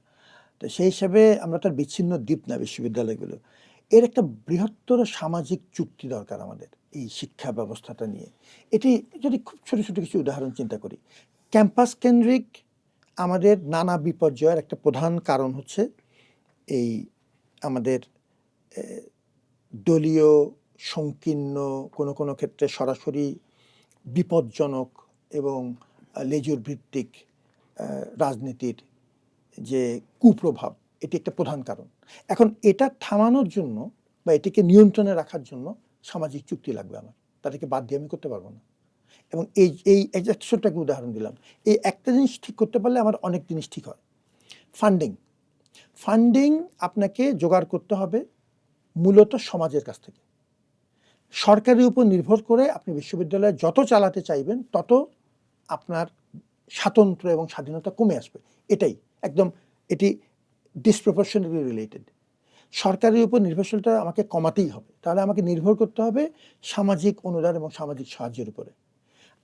তো সেই হিসাবে আমরা তো আর বিচ্ছিন্ন দ্বীপ না বিশ্ববিদ্যালয়গুলো। এর একটা বৃহত্তর সামাজিক চুক্তি দরকার আমাদের এই শিক্ষা ব্যবস্থাটা নিয়ে। এটি যদি খুব ছোট কিছু উদাহরণ চিন্তা করি, ক্যাম্পাস কেন্দ্রিক আমাদের নানা বিপর্যয়ের একটা প্রধান কারণ হচ্ছে এই আমাদের দলীয় সংকীর্ণ, কোনো ক্ষেত্রে সরাসরি বিপজ্জনক এবং লেজুর ভিত্তিক রাজনীতির যে কুপ্রভাব, এটি একটা প্রধান কারণ। এখন এটা থামানোর জন্য বা এটিকে নিয়ন্ত্রণে রাখার জন্য সামাজিক চুক্তি লাগবে আমার। তাদেরকে বাদ দিয়ে আমি করতে পারবো না। এবং এই যে ছোট্ট একটা উদাহরণ দিলাম, এই একটা জিনিস ঠিক করতে পারলে আমার অনেক জিনিস ঠিক হয়। ফান্ডিং আপনাকে জোগাড় করতে হবে মূলত সমাজের কাছ থেকে। সরকারের উপর নির্ভর করে আপনি বিশ্ববিদ্যালয় যত চালাতে চাইবেন তত আপনার স্বাতন্ত্র্য এবং স্বাধীনতা কমে আসবে। এটাই একদম, এটি ডিসপ্রপোর্শনেটলি রিলেটেড। সরকারের উপর নির্ভরশীলতা আমাকে কমাতেই হবে, তাহলে আমাকে নির্ভর করতে হবে সামাজিক অনুদান এবং সামাজিক সাহায্যের উপরে।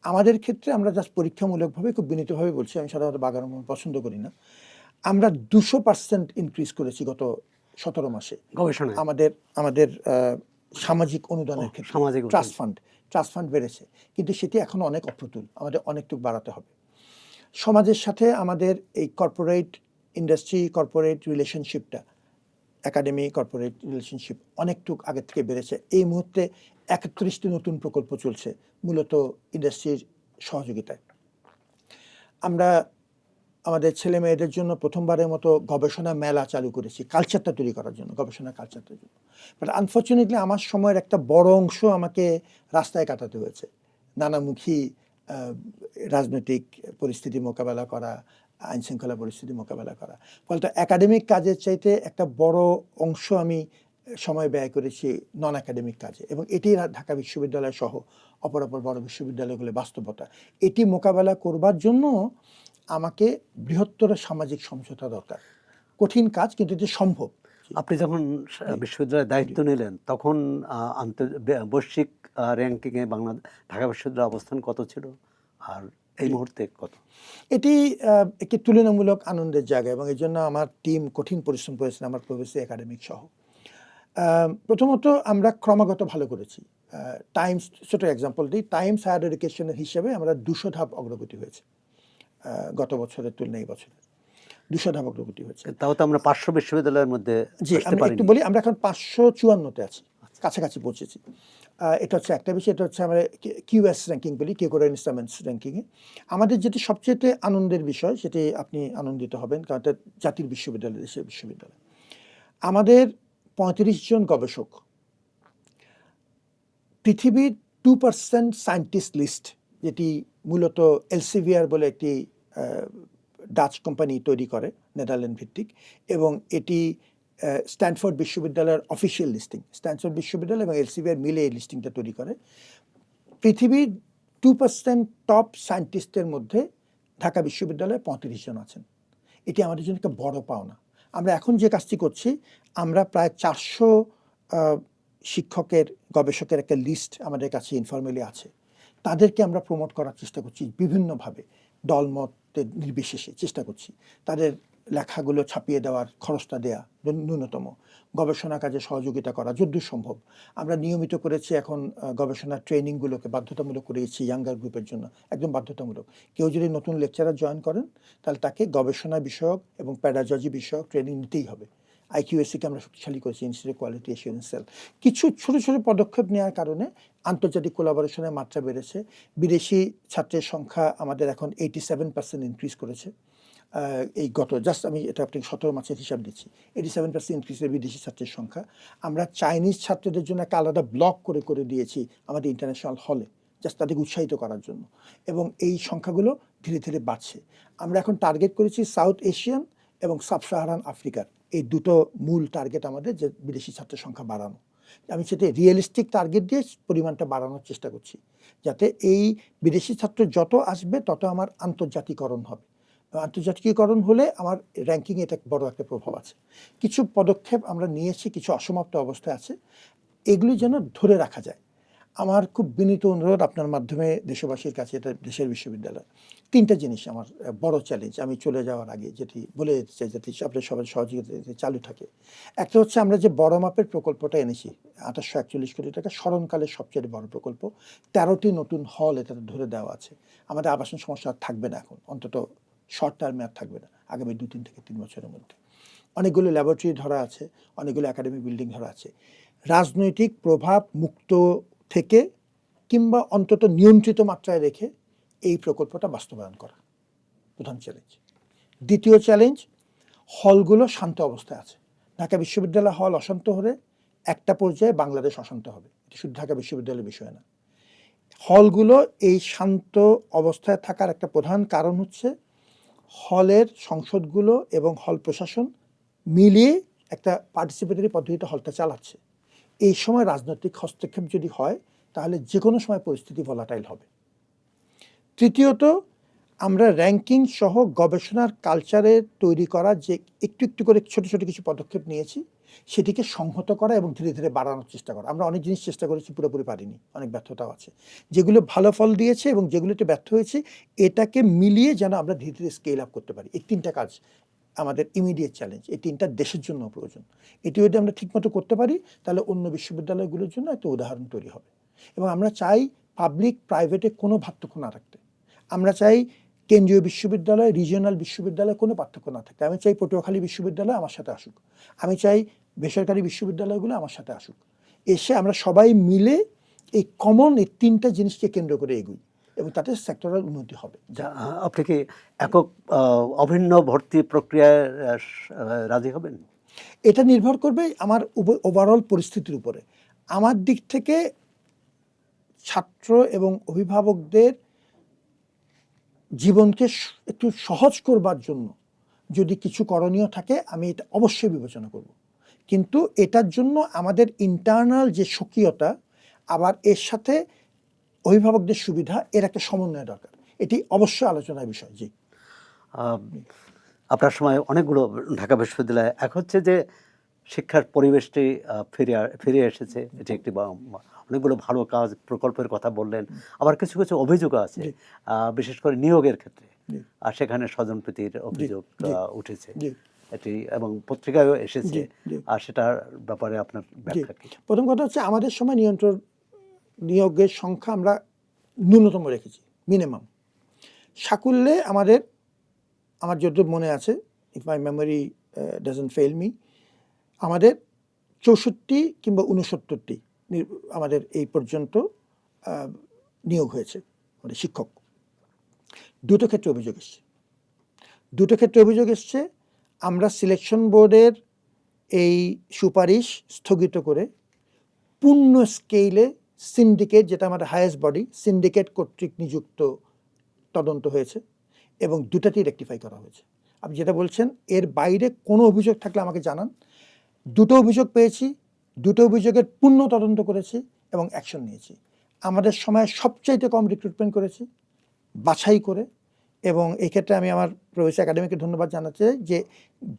আমাদের ক্ষেত্রে আমরা জাস্ট পরীক্ষামূলকভাবে, খুব বিনীতভাবে বলছি, আমি সাধারণত বাগান পছন্দ করি না, আমরা 200% ইনক্রিজ করেছি গত 17 মাসে গবেষণায় আমাদের আমাদের সামাজিক অনুদানের ক্ষেত্রে। সামাজিক ট্রাস্ট ফান্ড বেড়েছে, কিন্তু সেটি এখনো অনেক অপ্রতুল, আমাদের অনেকটুকু বাড়াতে হবে। সমাজের সাথে আমাদের এই কর্পোরেট ইন্ডাস্ট্রি, কর্পোরেট রিলেশনশিপটা, একাডেমি কর্পোরেট রিলেশনশিপ অনেকটুকু আগের থেকে বেড়েছে। এই মুহূর্তে 31টি নতুন প্রকল্প চলছে মূলত ইন্ডাস্ট্রির সহযোগিতায়। আমরা আমাদের ছেলে মেয়েদের জন্য প্রথমবারের মতো গবেষণা মেলা চালু করেছি, কালচারটা তৈরি করার জন্য, গবেষণা কালচারটার জন্য। বাট আনফর্চুনেটলি আমার সময়ের একটা বড় অংশ আমাকে রাস্তায় কাটাতে হয়েছে, নানামুখী রাজনৈতিক পরিস্থিতি মোকাবেলা করা, আইন শৃঙ্খলা পরিস্থিতি মোকাবেলা করা। ফলে একাডেমিক কাজের চাইতে একটা বড় অংশ আমি সময় ব্যয় করেছি নন একাডেমিক কাজে, এবং এটি ঢাকা বিশ্ববিদ্যালয় সহ অপর বড় বিশ্ববিদ্যালয়গুলোর বাস্তবতা। এটি মোকাবেলা করবার জন্য আমাকে বৃহত্তর সামাজিক সমঝোতা দরকার। কঠিন কাজ, কিন্তু এটি সম্ভব। আপনি যখন বিশ্ববিদ্যালয়ের দায়িত্ব নিলেন তখন বৈশ্বিক র্যাঙ্কিংয়ে ঢাকা বিশ্ববিদ্যালয়ের অবস্থান কত ছিল, আর এই মুহূর্তে কত? এটি একটি তুলনামূলক আনন্দের জায়গা, এবং এই জন্য আমার টিম কঠিন পরিশ্রম করেছে, আমার প্রফেসর একাডেমিক সহ। প্রথমত আমরা ক্রমাগত ভালো করেছি। টাইমস, ছোট এক্সাম্পল দিই, টাইমস হায়ার এডুকেশনের হিসেবে আমরা 200 ধাপ অগ্রগতি হয়েছে গত বছরের তুলনায়। এই বছরে 200 ধাপ অগ্রগতি হয়েছে। তাও তো আমরা 500 বিশ্ববিদ্যালয়ের মধ্যে জি, আমি একটু বলি, আমরা এখন 554-তে আছি, কাছাকাছি পৌঁছেছি। এটা হচ্ছে একটা বিষয়। এটা হচ্ছে আমরা কিউএস র্যাঙ্কিং বলি, কিউরেন ইনস্ট্রুমেন্টস র্যাঙ্কিংয়ে। আমাদের যেটি সবচেয়ে আনন্দের বিষয়, সেটি আপনি আনন্দিত হবেন, কারণ এটা জাতির বিশ্ববিদ্যালয়, দেশের বিশ্ববিদ্যালয়। আমাদের 35 জন গবেষক পৃথিবীর 2% সায়েন্টিস্ট লিস্ট, যেটি মূলত এলসেভিয়ার বলে একটি ডাচ কোম্পানি তৈরি করে, নেদারল্যান্ড ভিত্তিক, এবং এটি স্ট্যানফোর্ড বিশ্ববিদ্যালয়ের অফিসিয়াল লিস্টিং। স্ট্যানফোর্ড বিশ্ববিদ্যালয় এবং এলসেভিয়ার মিলে এই লিস্টিংটা তৈরি করে। পৃথিবীর 2% টপ সায়েন্টিস্টের মধ্যে ঢাকা বিশ্ববিদ্যালয়ে 35 জন আছেন। এটি আমাদের জন্য একটা বড় পাওনা। আমরা এখন যে কাজটি করছি, আমরা প্রায় 400 শিক্ষকের, গবেষকের একটা লিস্ট আমাদের কাছে ইনফর্মালি আছে। তাদেরকে আমরা প্রমোট করার চেষ্টা করছি বিভিন্নভাবে, দলমতের নির্বিশেষে চেষ্টা করছি। তাদের লেখাগুলো ছাপিয়ে দেওয়ার খরচটা দেয়া, ন্যূনতম গবেষণা কাজে সহযোগিতা করা যদ্দূর সম্ভব। আমরা নিয়মিত করেছি এখন গবেষণা ট্রেনিংগুলোকে বাধ্যতামূলক করেছি ইয়াঙ্গার গ্রুপের জন্য, একদম বাধ্যতামূলক। কেউ যদি নতুন লেকচারার জয়েন করেন, তাহলে তাকে গবেষণা বিষয়ক এবং প্যাডাগজি বিষয়ক ট্রেনিং নিতেই হবে। আইকিউএসসিকে আমরা শক্তিশালী করেছি, ইনস্টিটিউট কোয়ালিটি অ্যাসুরেন্স সেল। কিছু ছোটো ছোটো পদক্ষেপ নেওয়ার কারণে আন্তর্জাতিক কোলাবোরেশনের মাত্রা বেড়েছে। বিদেশি ছাত্রের সংখ্যা আমাদের এখন 87% ইনক্রিজ করেছে। এই জাস্ট আমি এটা আপনাকে 17 মাসের হিসাব দিচ্ছি, 87% ইনক্রিজের বিদেশি ছাত্রের সংখ্যা। আমরা চাইনিজ ছাত্রদের জন্য একটা আলাদা ব্লক করে দিয়েছি আমাদের ইন্টারন্যাশনাল হলে, জাস্ট তাদেরকে উৎসাহিত করার জন্য, এবং এই সংখ্যাগুলো ধীরে ধীরে বাড়ছে। আমরা এখন টার্গেট করেছি সাউথ এশিয়ান এবং সাব সাহারান আফ্রিকার, এই দুটো মূল টার্গেট আমাদের, যে বিদেশি ছাত্রের সংখ্যা বাড়ানো। আমি সেটা রিয়েলিস্টিক টার্গেট দিয়ে পরিমাণটা বাড়ানোর চেষ্টা করছি, যাতে এই বিদেশি ছাত্র যত আসবে তত আমার আন্তর্জাতিকরণ হবে। আন্তর্জাতিকীকরণ হলে আমার র্যাঙ্কিংয়ে এটা বড় একটা প্রভাব আছে। কিছু পদক্ষেপ আমরা নিয়েছি, কিছু অসমাপ্ত অবস্থায় আছে, এগুলি যেন ধরে রাখা যায়। আমার খুব বিনীত অনুরোধ আপনার মাধ্যমে দেশবাসীর কাছে, এটা দেশের বিশ্ববিদ্যালয়, 3টা জিনিস আমার বড় চ্যালেঞ্জ আমি চলে যাওয়ার আগে যেটি বলে যেতে চাই, যাতে আপনার সবার সহযোগিতা চালু থাকে। একটা হচ্ছে আমরা যে বড় মাপের প্রকল্পটা এনেছি, 2841 কোটি টাকা, স্মরণকালের সবচেয়ে বড় প্রকল্প, 13টি নতুন হল এটাতে ধরে দেওয়া আছে। আমাদের আবাসন সমস্যা আর থাকবে না এখন, অন্তত শর্ট টার্মে আর থাকবে না আগামী 2-3 থেকে 3 বছরের মধ্যে। অনেকগুলো ল্যাবরেটরি ধরা আছে, অনেকগুলো একাডেমিক বিল্ডিং ধরা আছে। রাজনৈতিক প্রভাব মুক্ত থেকে, কিংবা অন্তত নিয়ন্ত্রিত মাত্রায় রেখে এই প্রকল্পটা বাস্তবায়ন করা প্রধান চ্যালেঞ্জ। দ্বিতীয় চ্যালেঞ্জ, হলগুলো শান্ত অবস্থায় আছে। ঢাকা বিশ্ববিদ্যালয় হল অশান্ত হলে একটা পর্যায়ে বাংলাদেশ অশান্ত হবে। এটি শুধু ঢাকা বিশ্ববিদ্যালয়ের বিষয় না। হলগুলো এই শান্ত অবস্থায় থাকার একটা প্রধান কারণ হচ্ছে হলের সংসদগুলো এবং হল প্রশাসন মিলিয়ে একটা পার্টিসিপেটরি পদ্ধতিতে হলটা চালাচ্ছে। এই সময় রাজনৈতিক হস্তক্ষেপ যদি হয় তাহলে যে কোনো সময় পরিস্থিতি ভোলাটাইল হবে। তৃতীয়ত, আমরা র্যাঙ্কিং সহ গবেষণার কালচারে তৈরি করা যে একটু একটু করে ছোট ছোট কিছু পদক্ষেপ নিয়েছি, সেটিকে সংহত করা এবং ধীরে ধীরে বাড়ানোর চেষ্টা করা। আমরা অনেক জিনিস চেষ্টা করেছি, পুরোপুরি পারিনি, অনেক ব্যর্থতাও আছে। যেগুলো ভালো ফল দিয়েছে এবং যেগুলোতে ব্যর্থ হয়েছে, এটাকে মিলিয়ে যেন আমরা ধীরে ধীরে স্কেল আপ করতে পারি। এই তিনটা কাজ আমাদের ইমিডিয়েট চ্যালেঞ্জ। এই তিনটা দেশের জন্য প্রয়োজন। এটি যদি আমরা ঠিকমতো করতে পারি তাহলে অন্য বিশ্ববিদ্যালয়গুলোর জন্য একটা উদাহরণ তৈরি হবে। এবং আমরা চাই পাবলিক প্রাইভেটে কোনো পার্থক্য না রাখতে। আমরা চাই কেন্দ্রীয় বিশ্ববিদ্যালয়, রিজিওনাল বিশ্ববিদ্যালয় কোনো পার্থক্য না থাকতে। আমি চাই পটুয়াখালী বিশ্ববিদ্যালয় আমার সাথে আসুক, আমি চাই বেসরকারি বিশ্ববিদ্যালয়গুলো আমার সাথে আসুক। এসে আমরা সবাই মিলে এই কমন এই তিনটা জিনিসকে কেন্দ্র করে এগুই এবং তাতে সেক্টরাল উন্নতি হবে। আপনি কি একক অভিন্ন ভর্তি প্রক্রিয়ায় রাজি হবেন? এটা নির্ভর করবে আমার ওভারঅল পরিস্থিতির উপরে। আমার দিক থেকে ছাত্র এবং অভিভাবকদের জীবনকে একটু সহজ করবার জন্য যদি কিছু করণীয় থাকে আমি এটা অবশ্যই বিবেচনা করব। কিন্তু এটার জন্য আমাদের ইন্টারনাল যে স্বকীয়তা, আবার এর সাথে অভিভাবকদের সুবিধা, এর একটা সমন্বয় দরকার। এটি অবশ্যই আলোচনার বিষয়। জি, আপনার সময় অনেকগুলো ঢাকা বিশ্ববিদ্যালয়ে এক হচ্ছে যে শিক্ষার পরিবেশটি ফিরে এসেছে, এটি একটি অনেকগুলো ভালো কাজ প্রকল্পের কথা বললেন। আবার কিছু কিছু অভিযোগও আছে, বিশেষ করে নিয়োগের ক্ষেত্রে, আর সেখানে স্বজনপ্রীতির অভিযোগ উঠেছে এটি এবং পত্রিকায়ও এসেছে। আর সেটার ব্যাপারে আপনার ব্যাখ্যা কি? প্রথম কথা হচ্ছে আমাদের সময় নিয়োগের সংখ্যা আমরা ন্যূনতম রেখেছি, মিনিমাম। সাকুল্যে আমার যতদূর মনে আছে, if my memory doesn't fail me, আমাদের 64 কিংবা 69টি আমাদের এই পর্যন্ত নিয়োগ হয়েছে মানে শিক্ষক। দুটো ক্ষেত্রে অভিযোগ এসছে। আমরা সিলেকশন বোর্ডের এই সুপারিশ স্থগিত করে পূর্ণ স্কেলে সিন্ডিকেট, যেটা আমাদের হায়েস্ট বডি, সিন্ডিকেট কর্তৃক নিযুক্ত তদন্ত হয়েছে এবং দুটাতেই রেকটিফাই করা হয়েছে। আপনি যেটা বলছেন এর বাইরে কোনো অভিযোগ থাকলে আমাকে জানান। দুটো অভিযোগ পেয়েছি, দুটো অভিযোগের পূর্ণ তদন্ত করেছি এবং অ্যাকশন নিয়েছি। আমাদের সময় সবচাইতে কম রিক্রুটমেন্ট করেছি বাছাই করে, এবং এক্ষেত্রে আমি আমার প্রফেসর একাডেমিকে ধন্যবাদ জানাতে চাই যে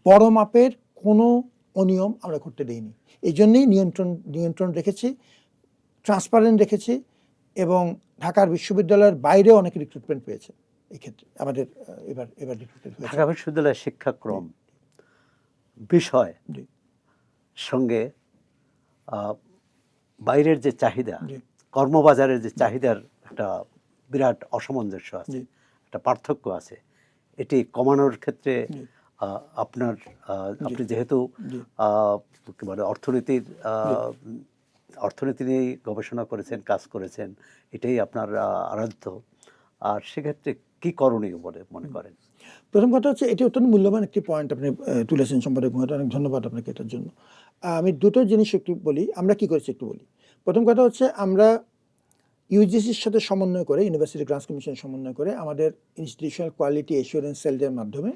বড় মাপের কোনো অনিয়ম আমরা করতে দিইনি। এই জন্যেই নিয়ন্ত্রণ রেখেছি, ট্রান্সপারেন্ট রেখেছি এবং ঢাকার বিশ্ববিদ্যালয়ের বাইরেও অনেক রিক্রুটমেন্ট পেয়েছে। এই ক্ষেত্রে আমাদের এবার রিক্রুটমেন্ট হয়েছে। ঢাকা বিশ্ববিদ্যালয়ের শিক্ষাক্রম বিষয় সঙ্গে বাইরের যে চাহিদা, কর্মবাজারের যে চাহিদার একটা বিরাট অসামঞ্জস্য আছে, একটা পার্থক্য আছে। এটি কমানোর ক্ষেত্রে আপনি যেহেতু কি বলে অর্থনীতি নিয়েই গবেষণা করেছেন, কাজ করেছেন, এটাই আপনার আরাধ্য। আর সেক্ষেত্রে কি করণীয় বলে মনে করেন? প্রথম কথা হচ্ছে এটি অত্যন্ত মূল্যবান একটি পয়েন্ট আপনি তুলেছেন সম্পাদক মহোদয়, অনেক ধন্যবাদ আপনাকে এটার জন্য। আমি দুটো জিনিস একটু বলি, আমরা কি করেছি একটু বলি। প্রথম কথা হচ্ছে আমরা ইউজিসির সাথে সমন্বয় করে, ইউনিভার্সিটি গ্রান্টস কমিশন সমন্বয় করে আমাদের ইনস্টিটিউশনাল কোয়ালিটি এসিউরেন্স সেলদের মাধ্যমে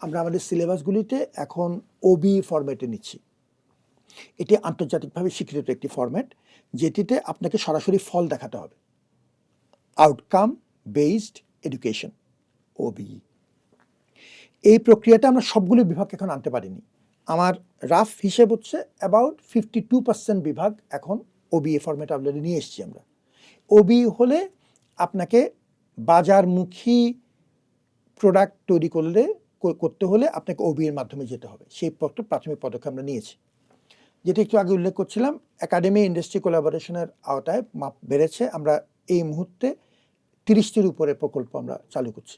আমরা আমাদের সিলেবাসগুলিতে এখন ওবি ফরম্যাটে নিচ্ছি। এটি আন্তর্জাতিকভাবে স্বীকৃত একটি ফরম্যাট, যেটিতে আপনাকে সরাসরি ফল দেখাতে হবে, আউটকাম বেসড এডুকেশন, ওবিই। এই প্রক্রিয়াটা আমরা সবগুলো বিভাগ এখন আনতে পারিনি। আমার রাফ হিসেব হচ্ছে অ্যাবাউট 52% বিভাগ এখন ওবিএ ফরম্যাট অলরেডি নিয়ে এসেছি আমরা। ওবি হলে আপনাকে বাজারমুখী প্রোডাক্ট তৈরি করতে হলে আপনাকে ওবি এর মাধ্যমে যেতে হবে। সেই প্রাথমিক পদক্ষেপ আমরা নিয়েছি। যেটা একটু আগে উল্লেখ করছিলাম, একাডেমি ইন্ডাস্ট্রি কোলাবোরেশনের আওতায় মাপ বেড়েছে। আমরা এই মুহূর্তে 30টির উপরে প্রকল্প আমরা চালু করছি।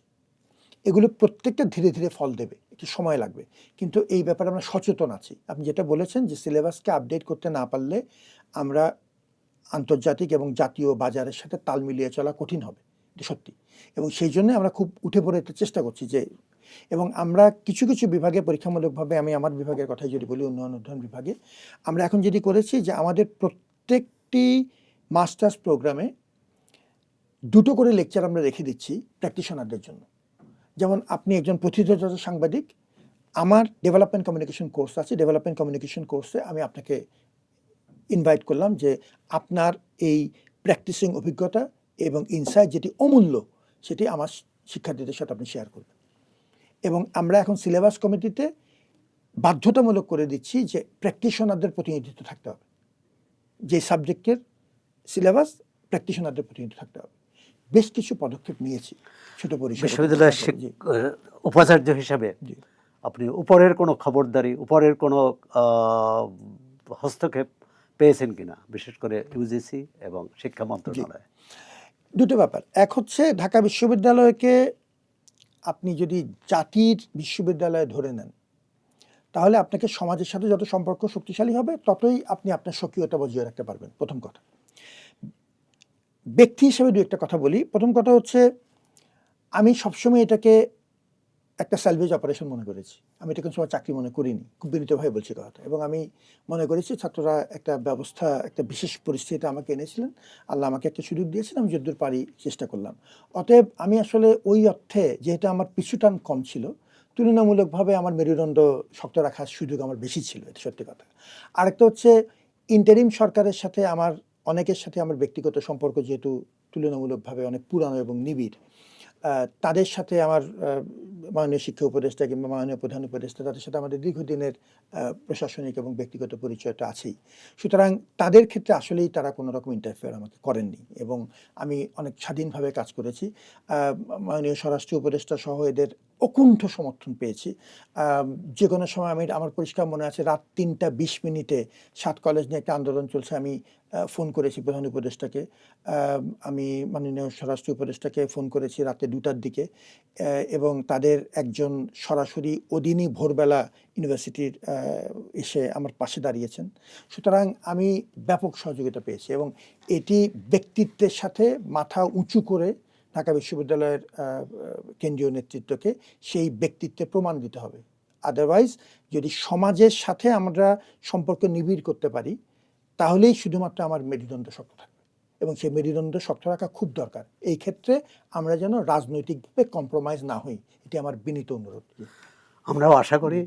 এগুলো প্রত্যেকটা ধীরে ধীরে ফল দেবে, একটু সময় লাগবে, কিন্তু এই ব্যাপারে আমরা সচেতন আছি। আপনি যেটা বলেছেন যে সিলেবাসকে আপডেট করতে না পারলে আমরা আন্তর্জাতিক এবং জাতীয় বাজারের সাথে তাল মিলিয়ে চলা কঠিন হবে, এটা সত্যি। এবং সেই জন্য আমরা খুব উঠে পড়ে একটা চেষ্টা করছি যে, এবং আমরা কিছু কিছু বিভাগে পরীক্ষামূলকভাবে, আমি আমার বিভাগের কথাই যদি বলি, উন্নয়ন অধ্যয়ন বিভাগে আমরা এখন যেটি করেছি যে আমাদের প্রত্যেকটি মাস্টার্স প্রোগ্রামে 2টো করে লেকচার আমরা রেখে দিচ্ছি প্র্যাকটিশনারদের জন্য। যেমন আপনি একজন প্রথিতযশা সাংবাদিক, আমার ডেভেলপমেন্ট কমিউনিকেশন কোর্স আছে, ডেভেলপমেন্ট কমিউনিকেশন কোর্সে আমি আপনাকে ইনভাইট করলাম যে আপনার এই প্র্যাকটিসিং অভিজ্ঞতা এবং ইনসাইট যেটি অমূল্য, সেটি আমার শিক্ষার্থীদের সাথে আপনি শেয়ার করবেন। এবং আমরা এখন সিলেবাস কমিটিতে বাধ্যতামূলক করে দিচ্ছি যে প্র্যাকটিশনারদের প্রতিনিধিত্ব থাকতে হবে, যে সাবজেক্টের সিলেবাস প্র্যাকটিশনারদের প্রতিনিধিত্ব থাকতে হবে। বেশ কিছু পদক্ষেপ নিয়েছি ছোট পরিসরে। বিশ্ববিদ্যালয়ের উপাচার্য হিসাবে জি। আপনি উপরের কোনো খবরদারি, উপরের কোনো হস্তক্ষেপ পেয়েছেন কিনা, বিশেষ করে ইউজিসি এবং শিক্ষা মন্ত্রণালয়? দুটো ব্যাপার। এক হচ্ছে ঢাকা বিশ্ববিদ্যালয়কে আপনি যদি জাতির বিশ্ববিদ্যালয়ে ধরে নেন, তাহলে আপনাকে সমাজের সাথে যত সম্পর্ক শক্তিশালী হবে, ততই আপনি আপনার স্বকীয়তা বজিয়ে রাখতে পারবেন। প্রথম কথা। ব্যক্তি হিসেবে দু একটা কথা বলি। প্রথম কথা হচ্ছে, আমি সবসময় এটাকে একটা স্যালভেজ অপারেশন মনে করেছি। আমি এটা কোনো সময় চাকরি মনে করিনি। খুব বিনীতভাবে বলছি কথাটা। এবং আমি মনে করেছি ছাত্ররা একটা ব্যবস্থা, একটা বিশেষ পরিস্থিতিতে আমাকে এনেছিলেন। আল্লাহ আমাকে একটা সুযোগ দিয়েছেন, আমি যতদূর পারি চেষ্টা করলাম। অতএব আমি আসলে ওই অর্থে, যেহেতু আমার পিছুটান কম ছিল, তুলনামূলকভাবে আমার মেরুদণ্ড শক্ত রাখার সুযোগ আমার বেশি ছিল, এটা সত্যি কথা। আরেকটা হচ্ছে, ইন্টারিম সরকারের সাথে আমার, অনেকের সাথে আমার ব্যক্তিগত সম্পর্ক যেহেতু তুলনামূলকভাবে অনেক পুরানো এবং নিবিড়, তাদের সাথে আমার মাননীয় শিক্ষা উপদেষ্টা কিংবা মাননীয় প্রধান উপদেষ্টা, তাদের সাথে আমাদের দীর্ঘদিনের প্রশাসনিক এবং ব্যক্তিগত পরিচয়টা আছেই। সুতরাং তাদের ক্ষেত্রে আসলেই তারা কোনো রকম ইন্টারফেয়ার আমাকে করেননি এবং আমি অনেক স্বাধীনভাবে কাজ করেছি। মাননীয় স্বরাষ্ট্র উপদেষ্টা সহ এদের অকুণ্ঠ সমর্থন পেয়েছি। যে কোনো সময় আমার পরিষ্কার মনে আছে, রাত 3:20 7 কলেজ নিয়ে একটা আন্দোলন চলছে, আমি ফোন করেছি প্রধান উপদেষ্টাকে, আমি মাননীয় স্বরাষ্ট্র উপদেষ্টাকে ফোন করেছি রাতে 2টার দিকে, এবং তাদের একজন সরাসরি ওদিনই ভোরবেলা ইউনিভার্সিটির এসে আমার পাশে দাঁড়িয়েছেন। সুতরাং আমি ব্যাপক সহযোগিতা পেয়েছি এবং এটি ব্যক্তিত্বের সাথে মাথা উঁচু করে ঢাকা বিশ্ববিদ্যালয়ের কেন্দ্রীয় নেতৃত্বকে সেই ব্যক্তিত্বে প্রমাণ দিতে হবে। আদারওয়াইজ যদি সমাজের সাথে আমরা সম্পর্ক নিবিড় করতে পারি, তাহলেই শুধুমাত্র আমার মেরুদণ্ড শক্ত থাকবে এবং সেই মেরুদণ্ড শক্ত রাখা খুব দরকার। এই ক্ষেত্রে আমরা যেন রাজনৈতিকভাবে কম্প্রোমাইজ না হই, এটি আমার বিনীত অনুরোধ। আমরাও আশা করি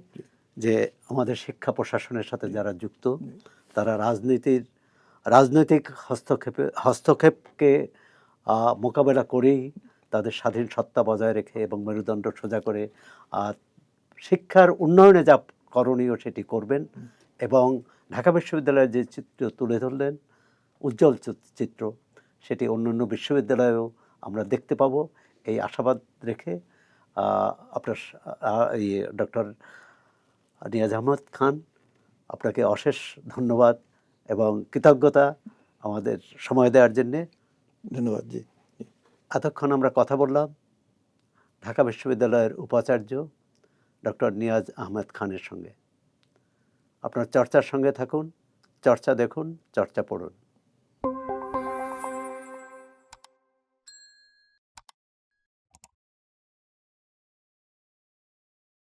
যে আমাদের শিক্ষা প্রশাসনের সাথে যারা যুক্ত, তারা রাজনৈতিক হস্তক্ষেপকে মোকাবেলা করেই তাদের স্বাধীন সত্তা বজায় রেখে এবং মেরুদণ্ড সোজা করে শিক্ষার উন্নয়নে যা করণীয় সেটি করবেন। এবং ঢাকা বিশ্ববিদ্যালয়ের যে চিত্র তুলে ধরলেন, উজ্জ্বল চিত্র, সেটি অন্যান্য বিশ্ববিদ্যালয়েও আমরা দেখতে পাবো, এই আশাবাদ রেখে আপনার ডক্টর নিয়াজ আহমেদ খান, আপনাকে অশেষ ধন্যবাদ এবং কৃতজ্ঞতা আমাদের সময় দেওয়ার জন্যে। ধন্যবাদ। জি। এতক্ষণ আমরা কথা বললাম ঢাকা বিশ্ববিদ্যালয়ের উপাচার্য ডক্টর নিয়াজ আহমেদ খানের সঙ্গে। আপনার চর্চার সঙ্গে থাকুন, চর্চা দেখুন, চর্চা পড়ুন।